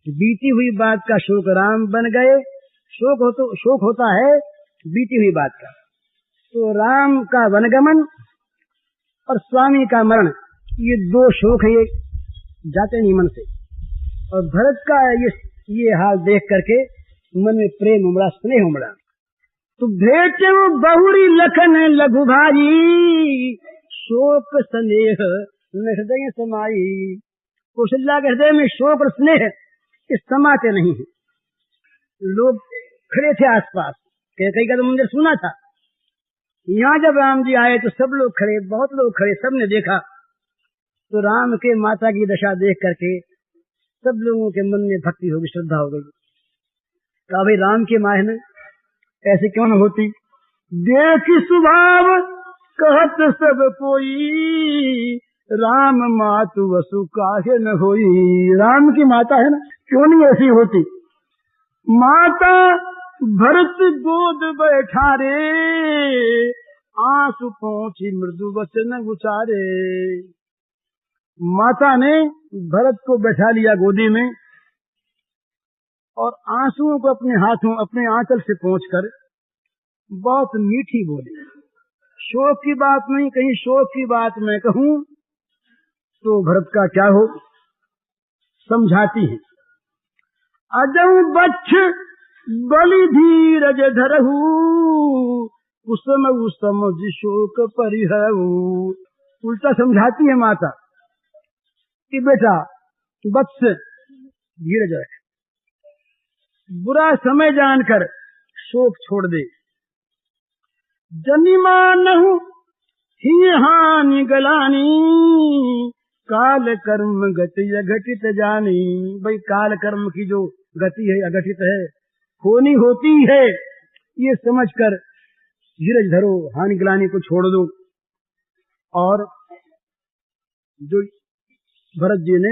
बीती हुई बात का शोक राम बन गए। शोक होता है बीती हुई बात का। तो राम का वनगमन और स्वामी का मरण, ये दो शोक है, ये जाते नहीं मन से। और भरत का ये हाल देख करके मन में प्रेम उमड़ा, स्नेह उमड़ा। तो भेटे वो बहुरी लखन लघु भाई, शोक स्नेह हृदय समाई। कौशल्या के हृदय में शोक और स्नेह इस समाते नहीं है। लोग खड़े थे आसपास, कई का तो मंदिर सुना था। यहाँ जब राम जी आए तो सब लोग खड़े, बहुत लोग खड़े, सबने देखा। तो राम के माता की दशा देख करके सब लोगों के मन में भक्ति हो गई, श्रद्धा हो गई। कहा भाई राम की माँ है ना, ऐसे क्यों न होती। देख स्वभाव कहत सब कोई, राम मातु वसु काहे न होई। राम की माता है ना, क्यों नहीं ऐसी होती। माता भरत गोद बैठारे, आंसू पहुंची मृदु वचन उचारे। माता ने भरत को बैठा लिया गोदी में और आंसुओं को अपने हाथों, अपने आंचल से पोंछकर बहुत मीठी बोली। शोक की बात नहीं, कहीं शोक की बात मैं कहूं तो भरत का क्या हो। समझाती है, अजऊ बच्छ बलि धीरज धरहु, कुसुम उसम शोक परिहरहु। उल्टा समझाती है माता कि बेटा वत्स धीरज रख, बुरा समय जानकर शोक छोड़ दे। जनिमा नहु ही हानि गलानी, काल कर्म गति अघटित जानी। भाई काल कर्म की जो गति है, अघटित है, होनी होती है, ये समझकर धीरज धरो, हानि गलानी को छोड़ दो। और जो भरत जी ने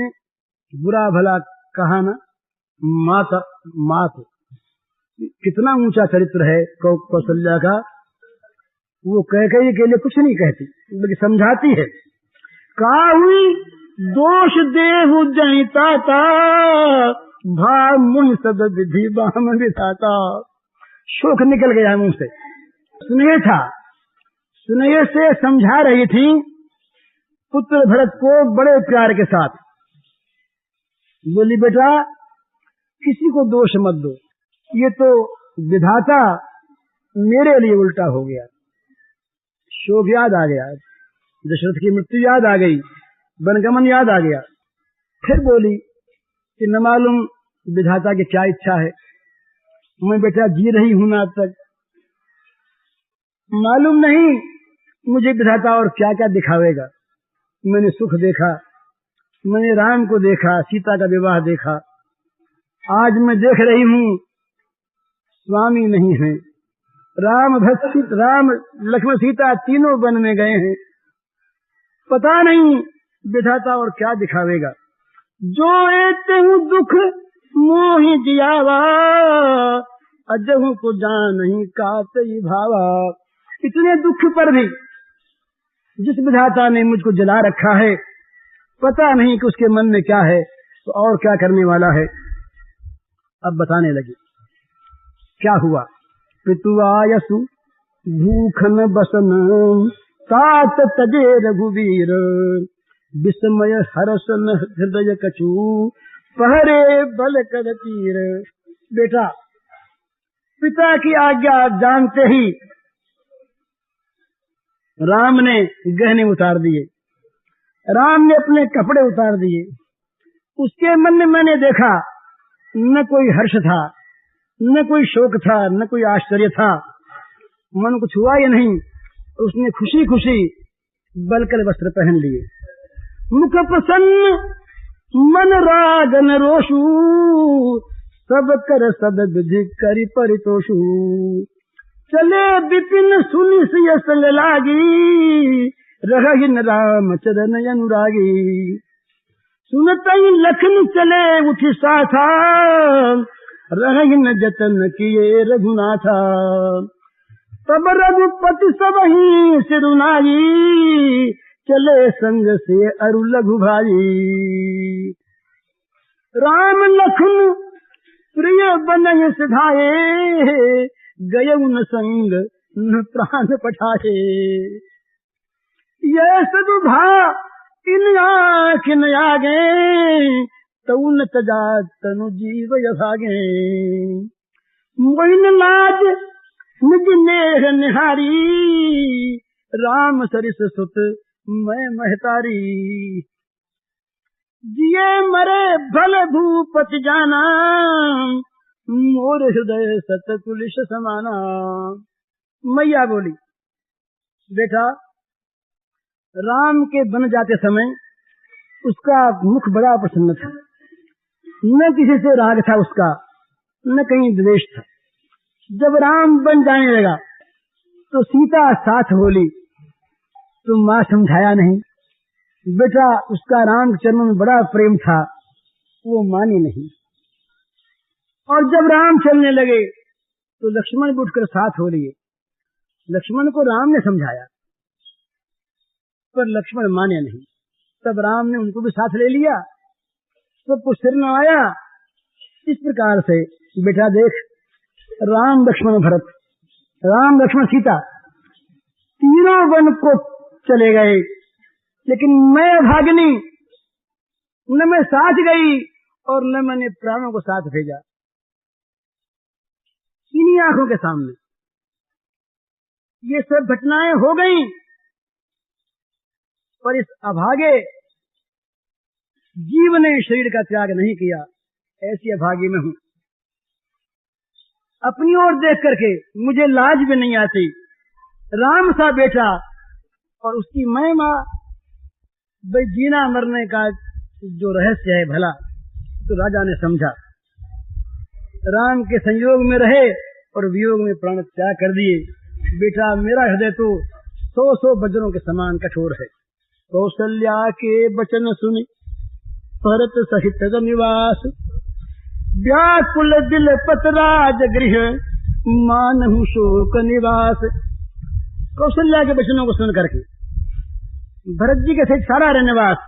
बुरा भला कहा ना, मात कितना ऊंचा चरित्र है कौशल्या का। वो कैकेयी के लिए कुछ नहीं कहती, बल्कि समझाती है। काहुई दोष देहु जनिताता, भाव मुनि सद विधि बाम विधाता। शोक निकल गया मुंह से, स्नेह था, स्नेह से समझा रही थी पुत्र भरत को बड़े प्यार के साथ। बोली बेटा किसी को दोष मत दो, ये तो विधाता मेरे लिए उल्टा हो गया। शोक याद आ गया, दशरथ की मृत्यु याद आ गई, वनगमन याद आ गया। फिर बोली कि न मालूम विधाता की क्या इच्छा है, मैं बेटा जी रही हूं ना अब तक, मालूम नहीं मुझे विधाता और क्या क्या दिखावेगा। मैंने सुख देखा, मैंने राम को देखा, सीता का विवाह देखा, आज मैं देख रही हूं स्वामी नहीं है, राम लक्ष्मण सीता तीनों वन में गए हैं, पता नहीं विधाता और क्या दिखावेगा। जो एते हूँ दुख मोहि जियावा, अजहू को जान नहीं कातई भावा। इतने दुख पर भी जिस विधाता ने मुझको जला रखा है, पता नहीं कि उसके मन में क्या है, तो और क्या करने वाला है। अब बताने लगी क्या हुआ। पितुआयसु भूखन बसन, तात तजे रघुवीर, विस्मय हरसन हृदय कछु, पहरे बल कर तीर। बेटा, पिता की आज्ञा जानते ही राम ने गहने उतार दिए, राम ने अपने कपड़े उतार दिए। उसके मन में मैंने देखा न कोई हर्ष था, न कोई शोक था, न कोई आश्चर्य था, मन कुछ हुआ ही नहीं। उसने खुशी खुशी बलकर वस्त्र पहन लिए। मुख प्रसन्न मन रागन रोषु, सब कर सद विधि करि परितोषु। चले विपिन सुनि सिय संग लागी, रहि न राम चरण अनुरागी। सुनतई लखन चले उठि साथा, रहि न जतन किए रघुनाथा। तब रघुपति सबहि सिरुनाई, चले संग से अरु लघु भाई। राम लखन प्रिय बनहि सिधाए, गए उन संग न प्राण पठाए। ये सदुभा इन आँख न आगे, तऊ न तजा तनु जीव यभागे। मोइन लाज निज नेह निहारी, राम सरिस सुत मैं महतारी। जिये मरे भल भूपति जाना, मोर हृदय सतकुलिश समाना। मैया बोली, बेटा, राम के बन जाते समय उसका मुख बड़ा प्रसन्न था, न किसी से राग था उसका, न कहीं द्वेष था। जब राम बन जाने लगा तो सीता साथ बोली, तो माँ समझाया नहीं। बेटा, उसका राम के चरणों में बड़ा प्रेम था, वो मानी नहीं। और जब राम चलने लगे तो लक्ष्मण भी उठकर साथ हो लिए। लक्ष्मण को राम ने समझाया, पर लक्ष्मण माने नहीं। तब राम ने उनको भी साथ ले लिया, सबको सिर नवाया। इस प्रकार से बेटा देख, राम लक्ष्मण भरत, राम लक्ष्मण सीता तीनों वन को चले गए, लेकिन मैं भागनी, न मैं साथ गई और न मैंने प्राणों को साथ भेजा। इन्हीं आंखों के सामने ये सब घटनाएं हो गईं, पर इस अभागे जीव ने शरीर का त्याग नहीं किया। ऐसी अभागी में हूं। अपनी ओर देख करके मुझे लाज भी नहीं आती। राम सा बेटा और उसकी मैं मां, भाई जीना मरने का जो रहस्य है भला, तो राजा ने समझा। राम के संयोग में रहे और वियोग में प्राण त्याग कर दिए। बेटा, मेरा हृदय तो 100 वज्रों के समान कठोर है। कौशल्या के वचन सुनि भरत सहित निवास, व्याकुल दिल पत राज गृह, मानहु शोक निवास। कौशल्या के वचनों को सुन करके भरत जी के सहित सारा रनिवास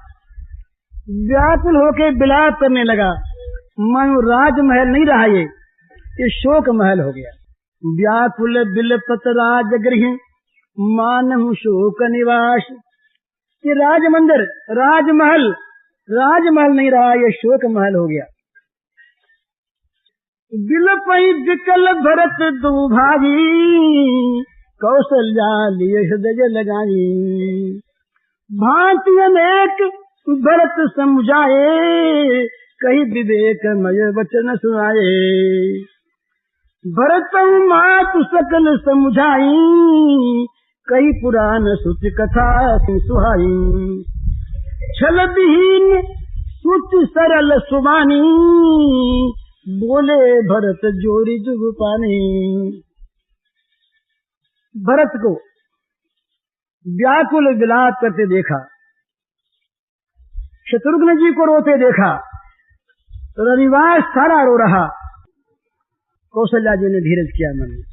व्याकुल होके विलाप करने लगा। मानो राजमहल नहीं रहा, ये शोक महल हो गया। व्याकुल बिलपत राज गृह, मानहु शोक निवास। ये राजमंदिर, राजमहल नहीं रहा, ये शोक महल हो गया। बिलपई विकल भरत दुभागी, कौशल्या लिए हृदय लगाई। भांति अनेक भरत समझाए, कही विवेकमय वचन सुनाए। भरत मातु सकल समझाई, कई पुराण सुच कथा सुहाई। छल विहीन सुच सरल सुबानी, बोले भरत जोरी जुग पानी। भरत को व्याकुल विलाप करते देखा, शत्रुघ्न जी को रोते देखा, तो रविवार सारा रो रहा। कौशल्या जी ने धीरज किया मन में,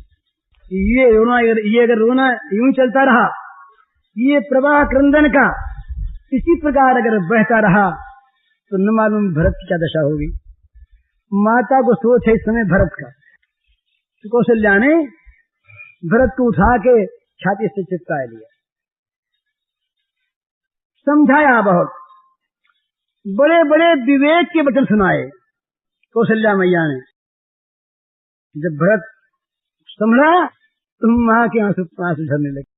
ये अगर रोना यूं चलता रहा, ये प्रवाह क्रंदन का इसी प्रकार अगर बहता रहा, तो न मालूम भरत की क्या दशा होगी। माता को सोच है इस समय भरत का। तो कौशल्या ने भरत को उठा के छाती से चिपका लिया, समझाया, बहुत बड़े बड़े विवेक के वचन सुनाए कौशल्या मैया ने। जब भरत संभला तो मां के आंसू झरने लगे।